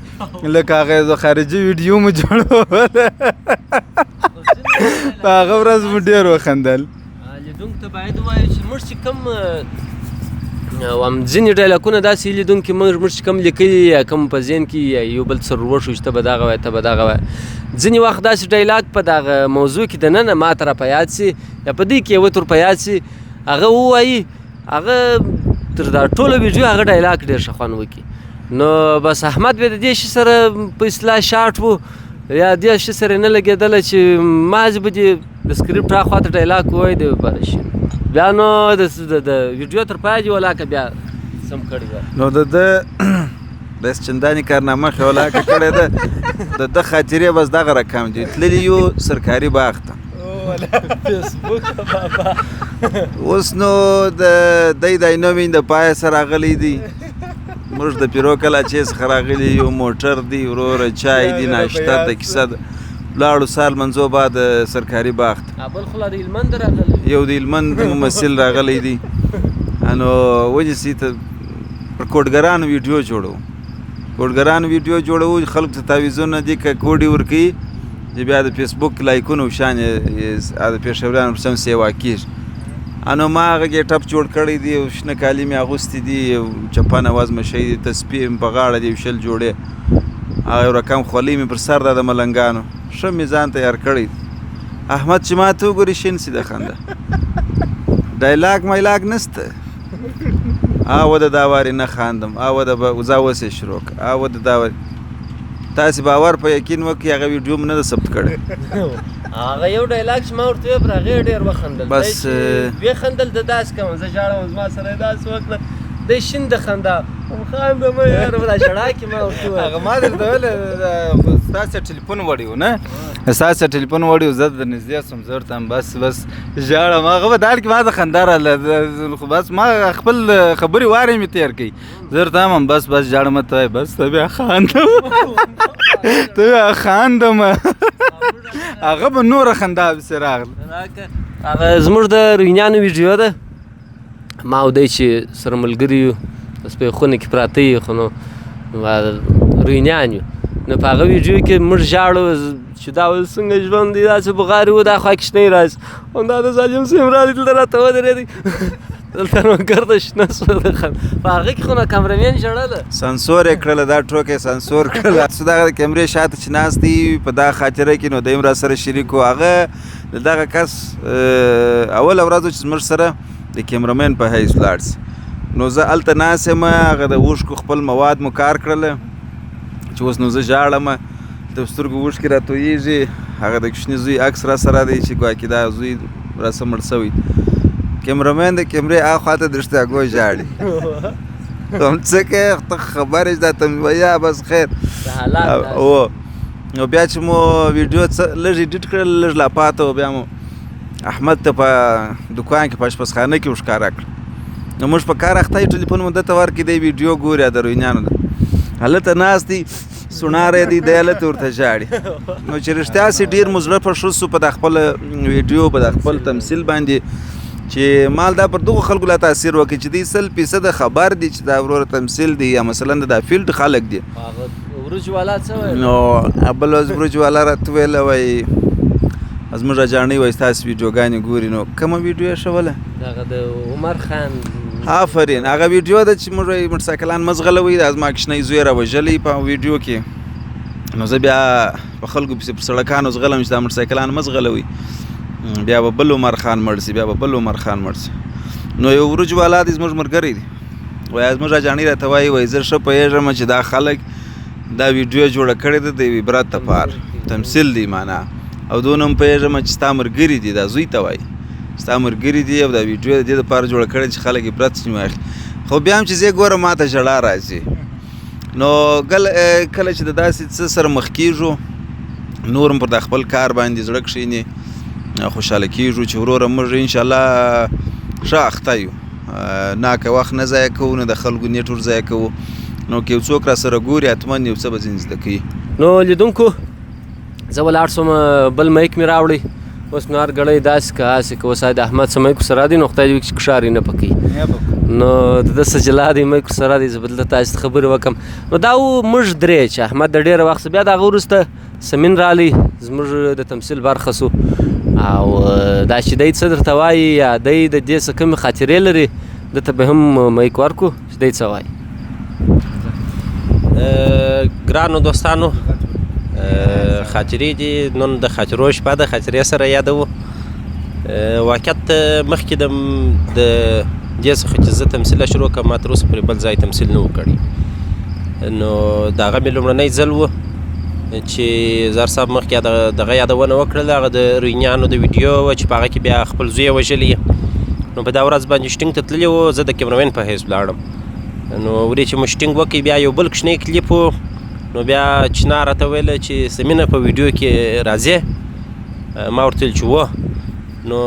لکه هغه زه خارجي ویډیو مو جوړوله په هغه ورځ مو ډېر وخندل لیدونکو ته باید ووایو چې موږ چې کوم ځینې ډایلاګونه داسې لیدونکي موږ چې کوم لیکلي یا کوم په ذهن کې یا یو بل سر وشو چې ته به دغه وایې ته به دغه وایې ځینې وخت داسې ډایلاګ په دغه موضوع کې دننه ما ته را په یاد سي یا په دې کې یو ور په یاد سي هغه ووایي هغه تر دا ټوله ویډیو هغه ډایلاګ ډېر ښه خوند وکړي نو بس احمد بیا د دې شي سره په اصطلاح شاټ و یا دې شي سره نه لګېدله چې مازې به دې د سکریپټ هاخوا ته ډایلاګ ووایي د بره شي بیا نو د ویډیو تر پایه دې ولاکه بیا سم کړی ده نو د بس چنداني کارنامه خو ولاکه کړې ده د خاطرې بس دغه رقم دي تللی یو سرکاري باغ ته فیسبوک بابا اوس نو د دای نومین د پای سره راغلی دي موږ د پیرو کله چې څخه راغلي یو موټر دی وروره چای دی ناشته د کیسه لاړو سال منځو بعد سرکاري باغ ته بل خو لا د هلمند راغلی یو د هلمند ممثل راغلی دی نو ونیسي ته پر کوډګرانو ویډیو جوړو خلکو ته تعویضونه دي که کوډي ورکوي چې بیا د فیسبوک لایکونه شان د پېښوریانو پر سم سیوا کېږي نو ما هغه ګیټاپ جوړ کړی دی او شنه کالي مې اغوستي دي چپن وزمه شی دی تسبیح مې په غاړه دی شل جوړې هغه یو رقم خولۍ مې پر سر ده د ملنګانو ښه مې ځان تیار کړی احمد چې ما ته وګوري شین سي د خنده ډایلاګ مایلاګ نسته آوه د داوارې نه خاندم آوه د وزا وسې شروع آوه د داوارې تاسې باور په یقین وکړئ هغه ویډیو مې نه ده ثبت کړی هغه یو ډایلاګ چې ما ورته ویل پر هغې ډېر وخندل بس وخندل د داسې کوم زه ژاړم زما سره یې داسې وکړه دی شین د خندا خاندمه یاره په دا ژړا کې ما ورته وویل هغه ما درته ویل ستاسې ټلیفون وړی و نه ستاسې ټلیفون وړی و زه د نږدې سوم زه ورته بس ژاړم هغه په دال کې ما د خندا راغله خو بس ما خپل خبرې وارې مې تېر کړي زه ورته هم بس ژاړم ته وایې بس ته بیا خاندم هغه به نوره خندا پسې راغله هغه زموږ د روینیانو ویډیو ده ما او دی چې سره ملګري یو بس په یو خونه کې پراته یو خو نو روینیان یو نو په هغه ویډیو کې موږ ژاړو چې دا اوس څنګه ژوند دی داسې بغارې و دا خوا کښتۍ راځي همدا د ظالم صاحب راغلی دلته راته ودرېدی دلته نو ګرده شنه سوه د خندا په هغه کې خو نو کامرمین ژړله سانسور یې کړله دا ټوکه سانسور کړله څه دغه د کیمرې شاته چې ناست دی په دا خاطره کې نو دی هم راسره شریک و هغه د دغه کس اوله ورځ چې زموږ سره د کیمرمین په حیث ولاړ سي نو زه هلته ناست یم هغه د اوښکو خپل مواد مو کار کړله چې اوس نو زه ژاړم د سترګو اوښکې راتویېږي هغه د کوچني زوی عکس راسره دی چې ګواکې دا زوی راسه مړ سوی کیمرمین د کیمرې هاخوا ته درشتیاګو ژاړي هم څه کوې ته خبر یې دا ته مې ویا بس خیر نو بیا چې مو ویډیو لږ ایډیټ کړل لږ لا پاته و بیا مو احمد ته په دکان کې په اشپزخانه کې وښکاره کړ نو موږ په کار اخته یو ټلیفون مو دته ورکړي دی ویډیو ګوري د روینیانو ده هلته ناست دی سوناره دی دی هلته ورته ژاړي نو چې رښتیا سې ډېر مو زړه خوښ سو په د خپل ویډیو په د خپل تمثیل باندې چې مال دا پر دغو خلکو لا تاثیر وکړي چې دی 100% خبر دی چې دا وروره تمثیل دی یا مثلا د فیلډ خلک دی وروج والا څه ویل نو بل ورځ وروج والا راته ویله وایي زموږ راجاڼۍ وایي ستاسې ویډیوګانې ګوري نو کومه ویډیو یې ښوله دغه د عمر خان آفرین هغه ویډیو ده چې موږ موټرسایکلان مزغلوي دا زما کوچنی زوی راوژلی په ویډیو کې نو زه بیا په خلکو پسې پر سړکانو زغلم چې دا موټرسایکلان مزغلوي بیا به بل عمر خان مړ سي نو یو وروج والا دی زموږ ملګری دی وایي زموږ راجاڼۍ راته وایي زه ښه پوهېږم چې دا خلک دا ویډیو جوړه کړې ده د یوې عبرت دپار تمثیل دی معنا او دونه هم پوهېږم چې ستا ملګري دي دا زوی ته وایي ستا ملګري دي او دا ویډیو د دې دپاره جوړه کړې چې خلک عبرت ځینې واخلي خو بیا هم چې زه ګورم ما ته ژړا راځي نو کله چې د داسې څه سره مخ کېږو نور هم پر د خپل کار باندې زړه کښېني خوشحاله کیږو چې وروره موږ انشاءالله ښه اخته یو ناکه وخت نه ضایع کوو نه د خلکو نیټ ور ضایع کوو نو که یو څوک را سره ګوري حتما یو څه به ځینې زده کوي. نو لیدونکو زه ولاړ شوم بل میک مې راوړی اوس مې هر ګړی داسې که هسې که اوس د احمد څه میک ورسره دی نو خدای دې وکړي چې کښار یې نه پکوي نو د ده څه جلا دی میک ورسره دی زه به دلته تاسې ته خبرې وکړم. نو دا و موږ درې چې احمد د ډېره وخت بیا د هغه وروسته سمین رالی زموږ د تمثیل برخه سو او دا چې دی څه درته وایي یا دی د دې څه کومې خاطرې لري ده ته به هم میک ورکړو چې دی څه وایي. ګرانو دوستانو خاطرې دي نن د خاطرو شپه ده خاطرې سره یادوو. واقعیت مخکې د دې څخه چې زه تمثیل شروع کړم ما تر اوسه پورې بل ځای تمثیل نه و کړی نو د هغه مې لومړنی ځل و چې زار صاحب مخکې دغه یادونه وکړله هغه د روینیانو د ویډیو وه چې په هغه کې بیا خپل زوی یې وژلی نو په دا ورځ باندې شټینګ ته تللي وو زه د کیمرامین په حیث ولاړم نو ورې چې مو شټینګ وکړي بیا یو بل کوچنی کلیپ و نو بیا چنا راته ویله چې سمینه په ویډیو کې راځې ما ورته ویل چې و نو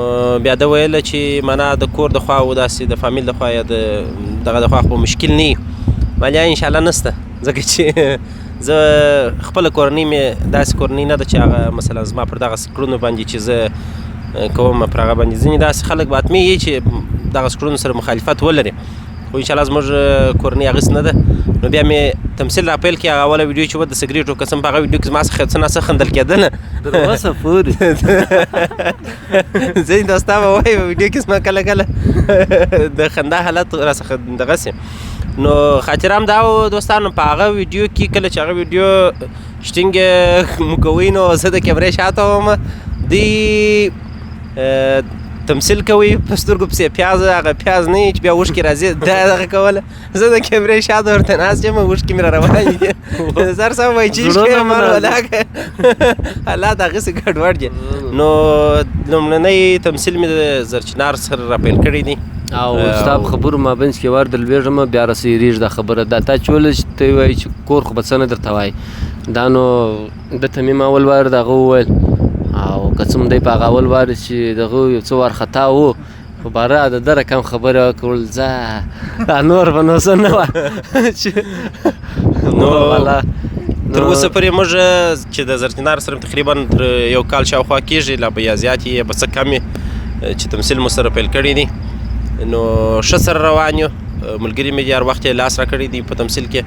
بیا ده ویله چې معنا د کور د خوا و داسې د فامیل د خوا یا دغه د خوا خو مشکل نه وي ولی انشاءالله نسته ځکه چې زه خپله کورنۍ مې داسې کورنۍ نه ده چې هغه مثلا زما پر دغسې کړنو باندې چې زه کوم پر هغه باندې ځینې داسې خلک به حتمي یي چې دغسې کړنو سره مخالفت ولري خو انشاءالله زموږ کورنۍ هغسې نه ده نو بیا مې تمثیل را پیل کړي هغه اوله ویډیو چې و د سګریټو قسم په هغه ویډیو کې زما څخه څه نه څه خندل کېدله تر اوسه پورې ځینې دوستان به وایي په ویډیو کې زما کله کله د خندا حالت راڅخه دغسې نو خاطره هم دا و دوستانو په هغه ویډیو کې کله چې هغه ویډیو شټینګ مو کوئ نو زه د کیمرې شاته وم دوی تمثیل کوي په سترګو پسې پیاز هغه پیاز نه چې بیا اوښکې راځي دا دغه کوله زه د کیمرې شاته ورته ناست یم اوښکې مې را روانې دي زر صاحب وایي چې عشق مان ولاکه حالات هغسې ګډوډ دي نو لومړنی تمثیل مې د زرچنار سره را پیل کړی دي او ستا په خبرو مابینځ کې ور در لوېږم بیا رسېږي دا خبره دا تا چې ویل چې ته وایي چې کور خو به څه نه درته وایي دا نو ده ته مې ما اول وار دغه وویل او که څه هم دی په هغه اول وار چې دغه یو څه وارخطا و خو باره د ده رقم خبره وکړل ځه نور به نو څه نه وه نو تر اوسه پورې موږ چې د زرچنار سره تقریبا یو کال شاوخوا کېږي لا به یا زیات یې یا به څه کم چې تمثیل مو سره پیل کړی دي نو ښه سره روان یو ملګري مې دي هر وخت یې لاس را کړی دي په تمثیل کې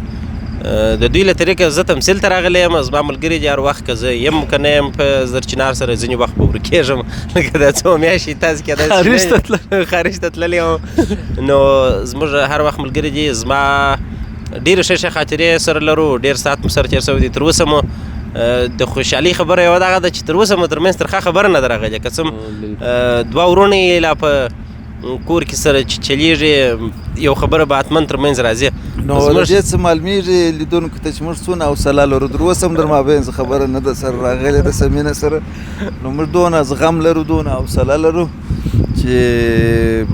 د دوی له طریقه زه تمثیل ته راغلی یم زما ملګري دي هر وخت که زه یم که نه یم په زرچنار سره ځینې وخت به ورکېږم لکه دا څو میاشتې تاسې کېدای خارج ته تللی یم نو زموږ هر وخت ملګري دي زما ډېرې ښې ښې خاطرې سره لرو ډېر ساعت مو سره تېر شوی دی تر اوسه مو د خوشحالي خبره یوه دغه ده چې تر اوسه مو تر منځ ترخه خبره نه ده راغلې که څه دوه وروڼه یې لا په کور کې سره چې چلیږي یو خبره به حتما تر منځ راځي نو د دې څه معلومیږي لیدونکو ته چې موږ څونه حوصله لرو تر اوسه هم در مابین څه خبره نه ده سره راغلې د سمینه سره نو موږ دونه زغم لرو دونه حوصله لرو چې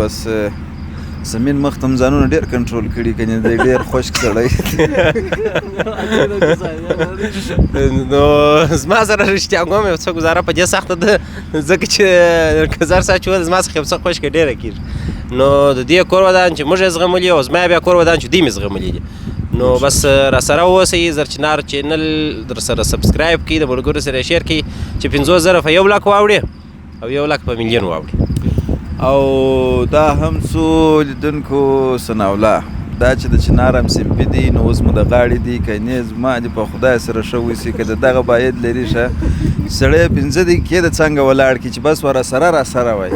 بس سمین مخ ته ځانونه ډېر کنټرول کړي کنې دی ډېر خشک سړی نو زما سره رښتیا کوم یو څه ګزاره په دې سخته ده ځکه چې که زر صاحب چې ویل زما څخه یو څه خشکه ډېره کېږي نو د دې کور ودان چې موږ یې زغملي او زما بیا کور ودان چې دوی مې زغملي دي نو بس را سره واوسئ زرچنار چینل در سره سبسکرایب کړئ د ملګرو سره یې شیر کړئ چې 50,000 په 1 لاک واوړي او 1 لاک په میلیون واوړي او دا هم څو لیدونکو سناوله دا چې د چنار هم سیمپي دي نو اوس مو د غاړې دي که نه زما دې په خدای سره ښه ویسي که د دغه باید لري ښه سړی 15 دقیقې د څنګه ولاړ کړي چې بس ور سره وایي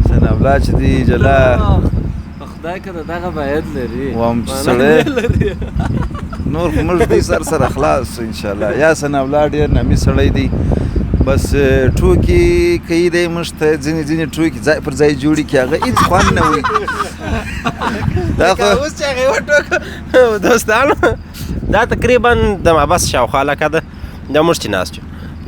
سناوله چې دي جلا په خدای که د دغه باید لري وام سړی نور خو موږ دې سره خلاص انشاءالله یا سناوله ډېر نامي سړی دی بس ټوکې کوي دی موږ ته ځینې ټوکې ځای پر ځای جوړي کړي هغه هېڅ خوند نه وي دا خو اوس چې هغې وټوکه دوستانو دا تقریبا د مابس شاوخوا لکه ده دا موږ چې ناست یو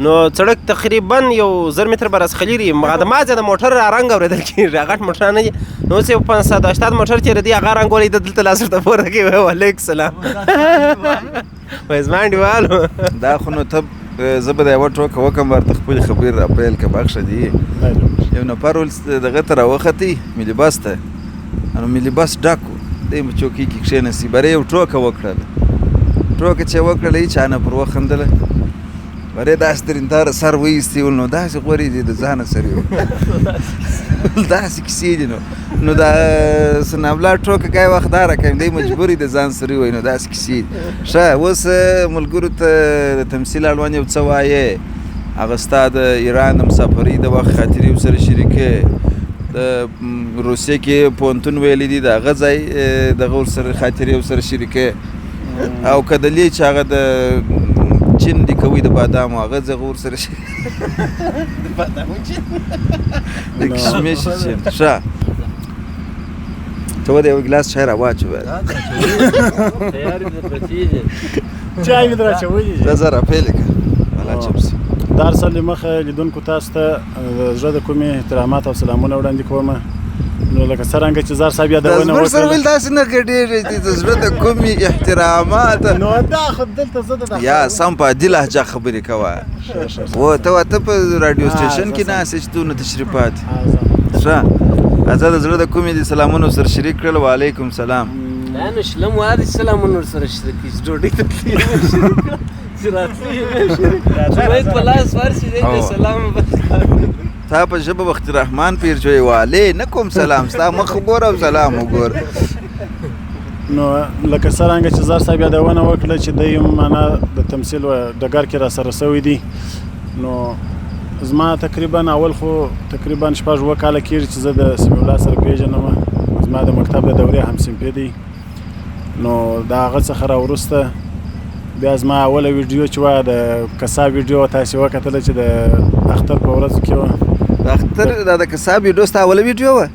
نو سړک تقریبا 1000 متر به راڅخه لرې د مازې د موټر رنګ اورېدل کېږي غټ موټر نه دي نو اوس یو 580 موټر تېره دي هغه رنګ ولې دلته لاس ورته پورته کوي وعلیکم سلام وایي زما انډیوالو دا خو نو ته زه به د یوه ټوکه وکړم ورته خپلې خبرې را پیل کړه بخښه دي یو نفر دغه ته راوختې ملي بس ته نو ملي بس ډک و دی په چوکۍ کې کښېنستې برې یو ټوکه وکړله ټوکه چې وکړله هېچا نه پر وخندله برې داسې درنداره سر وایستې ول نو داسې غورې دي د ځانه سره یو داسې کیسې دي نو دا سنابلا ټوکه کای وخت دا راکوي دی مجبور د ځان سره وایي نو داسې کیسې دي ښه اوس ملګرو ته د تمثیل اړوند یو څه وایې هغه ستا د ایران د مسافرۍ د وخت خاطرې ورسره شریکې د روسیې کې پوهنتون ویلی دي د هغه ځای دغه ورسره خاطرې ورسره شریکې او که د لیچ هغه د چین دی کوي د بادامو هغه ځای ورسره د کشمش چین ښه ته ودې یو ګلاس چای راواچوه چای مې در اچولی دا زه راپیلې کړه الله چپ سي د هر څه له مخه لیدونکو تاسو ته د زړه د کومې احترامات او سلامونه وړاندې کوم نو لکه څرنګه چې زار صاحب یادونه زموږ سره ویل داسې نه ګډېږي چې د زړه د کومې احترامات نو دا خو دلته زه د یا سم په عادي لهجه خبرې کوه ته په راډیو سټیشن کې ناست یې چې دونه تشریفات ښه زه د زړه د کومې د سلامونه ورسره شریک کړل وعلیکم سلام دا نو شلم وارې سلامونه ورسره شریک کړي چې ډوډۍ ته تللي یم شریک کړه چې راتلي یم شریک کړه چې باید په لاس ورشي دی د سلام تا په ژبه وخت رحمان پیر چوي والی نه کوم سلام ستا مخ وګوره او سلام وګوره نو لکه څرنګه چې زار صاحب یادونه وکړه چې دی معنا د تمثیل ډګر کې را سره سوی دي نو زما تقریبا اول خو تقریبا 6 کاله کېږي چې زه د سمیع الله سره پیژنم زما د مکتب د دورې همصنفي دی نو د هغه څخه راوروسته بیا زما اوله ویډیو چې وه د کساب ویډیو تاسې وکتله چې د اختر په ورځو کې وه د اختر د کساب ویډیو ستا اوله ویډیو وه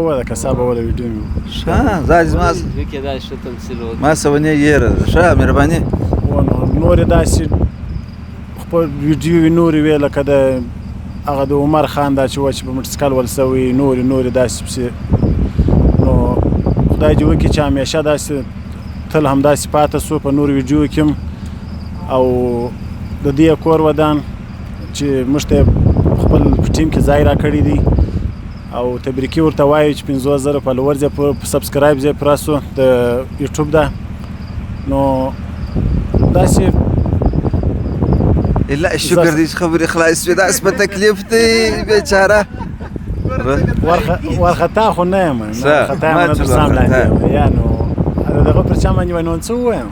وه د کساب اوله ویډیو مې ښه زما کې دا ښه تمثیل وکړ ما سونې یېره ښه مهرباني نو نورې داسې خپل ویډیو نورې وې لکه د هغه د عمر خان دا چې وه چې په موټرسایکل ول سوی نورې داسې پسې نو خدای دې وکړي چې همیشه داسې تل همداسې پاته سو په نورو ویډیو کې او د دې کور ودان چې موږ ته خپل په ټیم کې ځای راکړی دی او تبریکي ورته وایو چې 50,000 فالوور یې په سبسکرایب یې پوره سو د یوټیوب ده نو داسې الله شکر دې خبرې خلاص شوې داسې په تکلیف دی بیچاره ورخطا خو نه یم ورخطا یم نه تر سام لاندې یا نو دغه پر چا باندې وای نو څه ووایم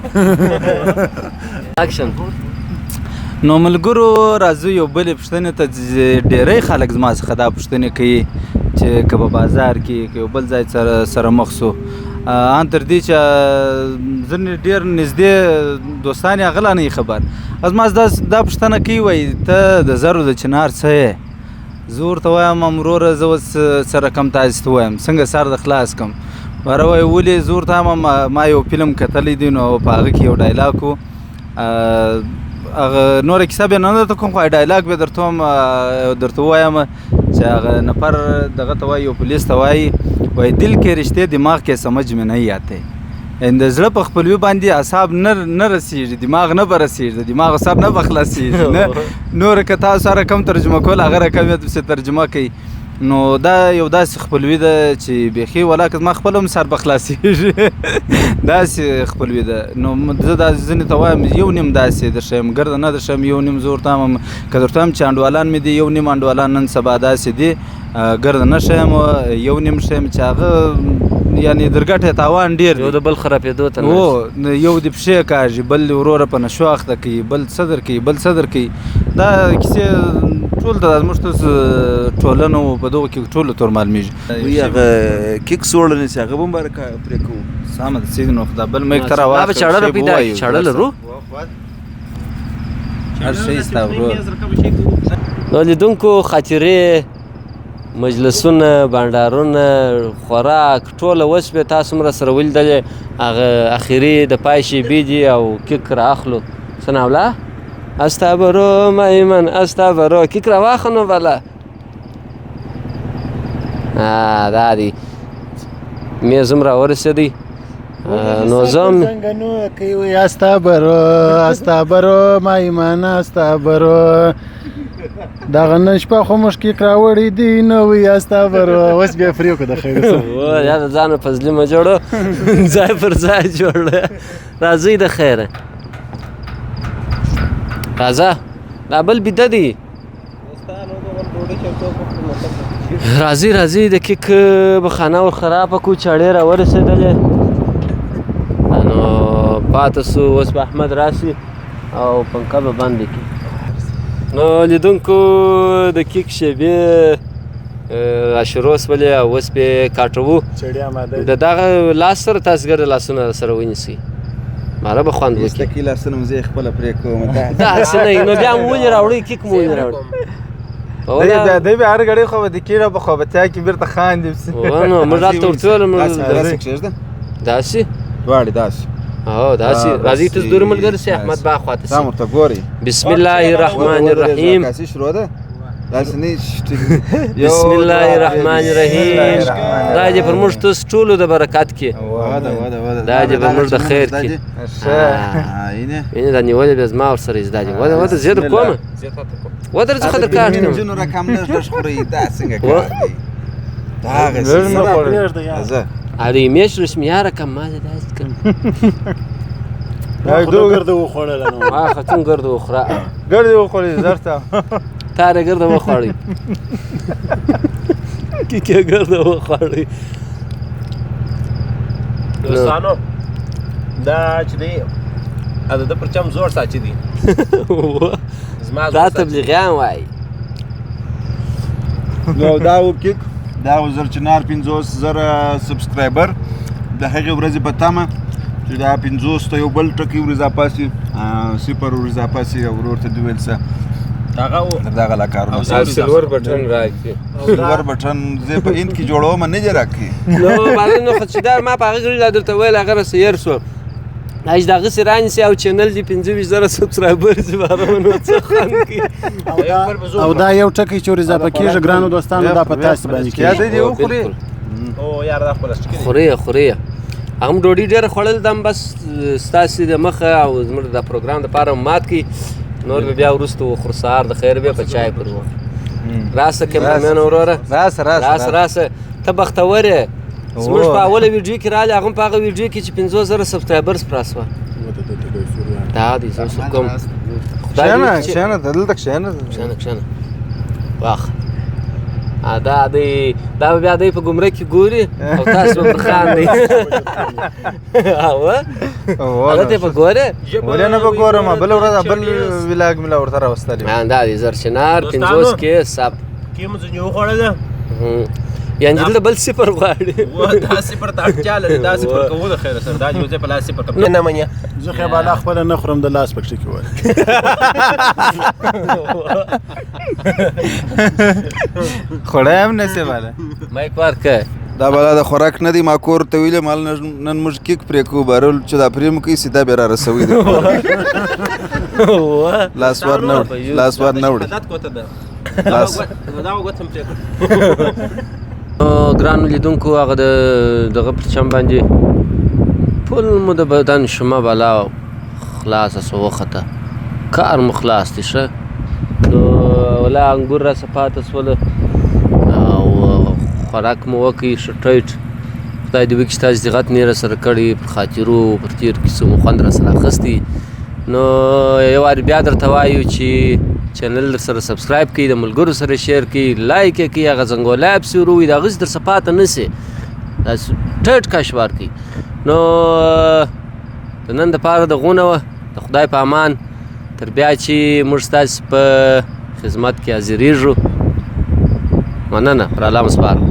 اکشن نو ملګرو راځو یو بلې پوښتنې ته ډېری خلک زما څخه دا پوښتنې کوي چې که په بازار کې که یو بل ځای سره مخ سو ان تر دې چې ځینې ډېر نږدې دوستان یې هغه لا نه خبر زما دا پوښتنه کوي وایي ته د زرو د چنار څه یې زه ورته وایم وروره زه اوس سره کم تاسې ته وایم څنګه سر د خلاص کم واره وایي ولې زه ورته وایم ما یو فلم کتلی دی نو په هغه کې یو ډایلاګ و هغه نوره کیسه بیا نه درته کوم خو ډایلاګ بیا درته ووایم چې هغه نفر دغه ته وایي یو پولیس ته وایي دل کې رشتے دماغ کې سمجھ میں نہیں آتے د زړه په خپلوي باندې اعصاب نه رسېږي دماغ نه به رسېږي دماغ سر نه به خلاصېږي نور که تاسو سره کم ترجمه کول هغه رقم یې پسې ترجمه کوي نو دا یو داسې خپلوي ده چې بیخي ولاکه زما خپل هم سر به خلاصېږي داسې خپلوي ده نو زه دا ځینې ته وایم یو نیم داسې درښیم ګرده نه درښیم یو نیم زه ورته وایم که درته وایم چې انډوالان مې دي یو نیم انډوالان نن سبا داسې دي ګرده نه ښیم یو نیم ښیم چې هغه یعنی درګټه تاوان ډیر یو د بل خرابېدو ته یو د پښې کاږي بل وروره په نشو اخته کوي بل صدر کوي دا کیسې ټول د زموږ ټولنو په دغه کې ټولو تور معلومیږي هغه کیک سوړنې چې هغه به هم پرې کوو سمه ده سیدنو خدا بل میک تر واخ به چاړه پیدا چاړه لرو هر شي ستا ورو نو لیدونکو خاطرې مجلسونه بانډارونه خوراک ټوله اوس به تاسو هم راسره ولیدلې هغه اخري د پای شیبې دي او کیک رااخلو څه ناوله استغفرو میمن استغفرو کیک راواخه نو بله دا دی میز هم راورسېدی نو زم زنګنو کوي وي استابرو ما ایمان استابرو دغه نن شپه خو مشکیک راوړی دی نو وي استابرو اوس بیا فریو که د خیر سره یا د ځان فضلي مه جوړو ځای پر ځای جوړه راځئ د خیره راځه دا بل بیده دی راځئ د کیک بخانه ور خرابه کو چاړې راورسېدلې نو پاته سو اوس به احمد راشي او پنکه به بندې کړي نو لیدونکو د کیک شیبې راشروع سولې او اوس پې کاټوو د دغه لاس سره تاسو ګرد لاسونه سره ونیسئ ماره به خوند وکړي استکی لاسونه مو زه خپله پرې کوم داسې نه نو بیا مو ولې راوړئ کیک مو ولې راوړئ دی بیا هر غړی خو به د کیره په خوابتیا کې بیرته خاندي نو موږ هلته ورته ویل داسې کښېږده داسې دواړې داسې داسې راځئ ته زدوري ملګري سي احمد با خواته دا ورته ګورئ بسم الله الرحمن الرحیم کاسې شروع ده داسې نه بسم الله الرحمن الرحیم دا دې پر موږ تاسو ټولو د برکت کې دا دې پر موږ د خیر کې دا نیولې بیا زما ورسره زده دي وده زه در کومه ودر څخه در کار کوم جنو رقم لږ خوري دا څنګه کار دی دا هغه هذه مش رسمي رقم ما داست كم ګرده وخوړل نو خاتون ګرده وخوره ګرده وخوړې زرته تاره ګرده وخوړې کې ګرده وخوړې دوستانو دا چې دی د پرچم زور ساتي دي دا تبلیغیان وایي نو دا وکیک دا زرچنار 500,000 سبسکرایبر د هغې ورځې په تمه چې دا 500 ته یو بل ټکی ور اضافه سي 0 ور اضافه سي او ورته دوی ویل څه دغه لا کارونه سلور بټن راکړي سلور بټن زه په هند کې جوړوم نه جوړ راکړي نو باندې نو خدای ما په هغه غوړي لا درته ویل هغه سیر شو هیڅ دغه سرانی سي او چینل دی 25,000 سبسکرایبر زی بارونه څه خان کی او دا یو ټکی چې ور اضافه کیږي ګرانو دوستانو دا په تاسو باندې کیږي دی وخوري او یار دا خپل شکل خوري هم ډوډۍ ډېر خوړل دم بس ستاسو د مخه او زموږ د پروګرام لپاره مات کی نور بیا ورستو خرسار د خیر به په چای پر و راسه کیمرمن وروره راسه ته بختوره زموږ په اوله ویډیو کې رااله هغه په هغه ویډیو کې چې 50,000 سبسکرایبرز پراسوه دا دې زه کوم کښېنه دلته کښېنه واخ دا بیا دی په ګمرک کې ګوري او تاسو په خاندئ هغه ته په ګوره ولې نه په ګورم بل ورځ بل ولاګ ملا ورته راوستلی دا دې زرچنار 50 کې سب کې مو ځنی وخوړل یعنی دلته بل صفر غواړي دا صفر ته اړتیا لري دا صفر کوو د خیر سره دا یو ځای په لاس صفر کوم نه منیا زه خو بالا خپل نه خورم د لاس پکې کې وای خړایم نه سی والا مایک ورکه دا بلا د خوراک نه دی ما کور ته ویلې مال نن موږ کیک پرې کو بارول چې دا پرې مو کې سیده به را رسوي لاس ور نه وړي لاس دا وګتم پرې ګرانو لیدونکو هغه دغه پرچم باندې ټول مو د بدن شمه بالا خلاصه سو وخته کار مو خلاص دي ښه نو ولا انګور را صفاته سوله او خوراک مو وکړي ښه ټایټ خدای دې وکړي چې تاسو دغت نه راسره کړي پر خاطرو پر تیر کیسو مو خوند راسره اخیستی نو یو وار بیا درته وایو چې چینل در سره سبسکرایب کړئ د ملګرو سره شیر کړئ لایک یې کړئ هغه زنګولی پسې ور ووایي د هغه څه درڅه پاته نه سي داسې ټیټ کشوار کړئ نو د نن دپاره دغونه وه د خدای په امان تر بیا چې موږ ستاسې په خدمت کې حاضرېږو مننه پر الله مو سپارم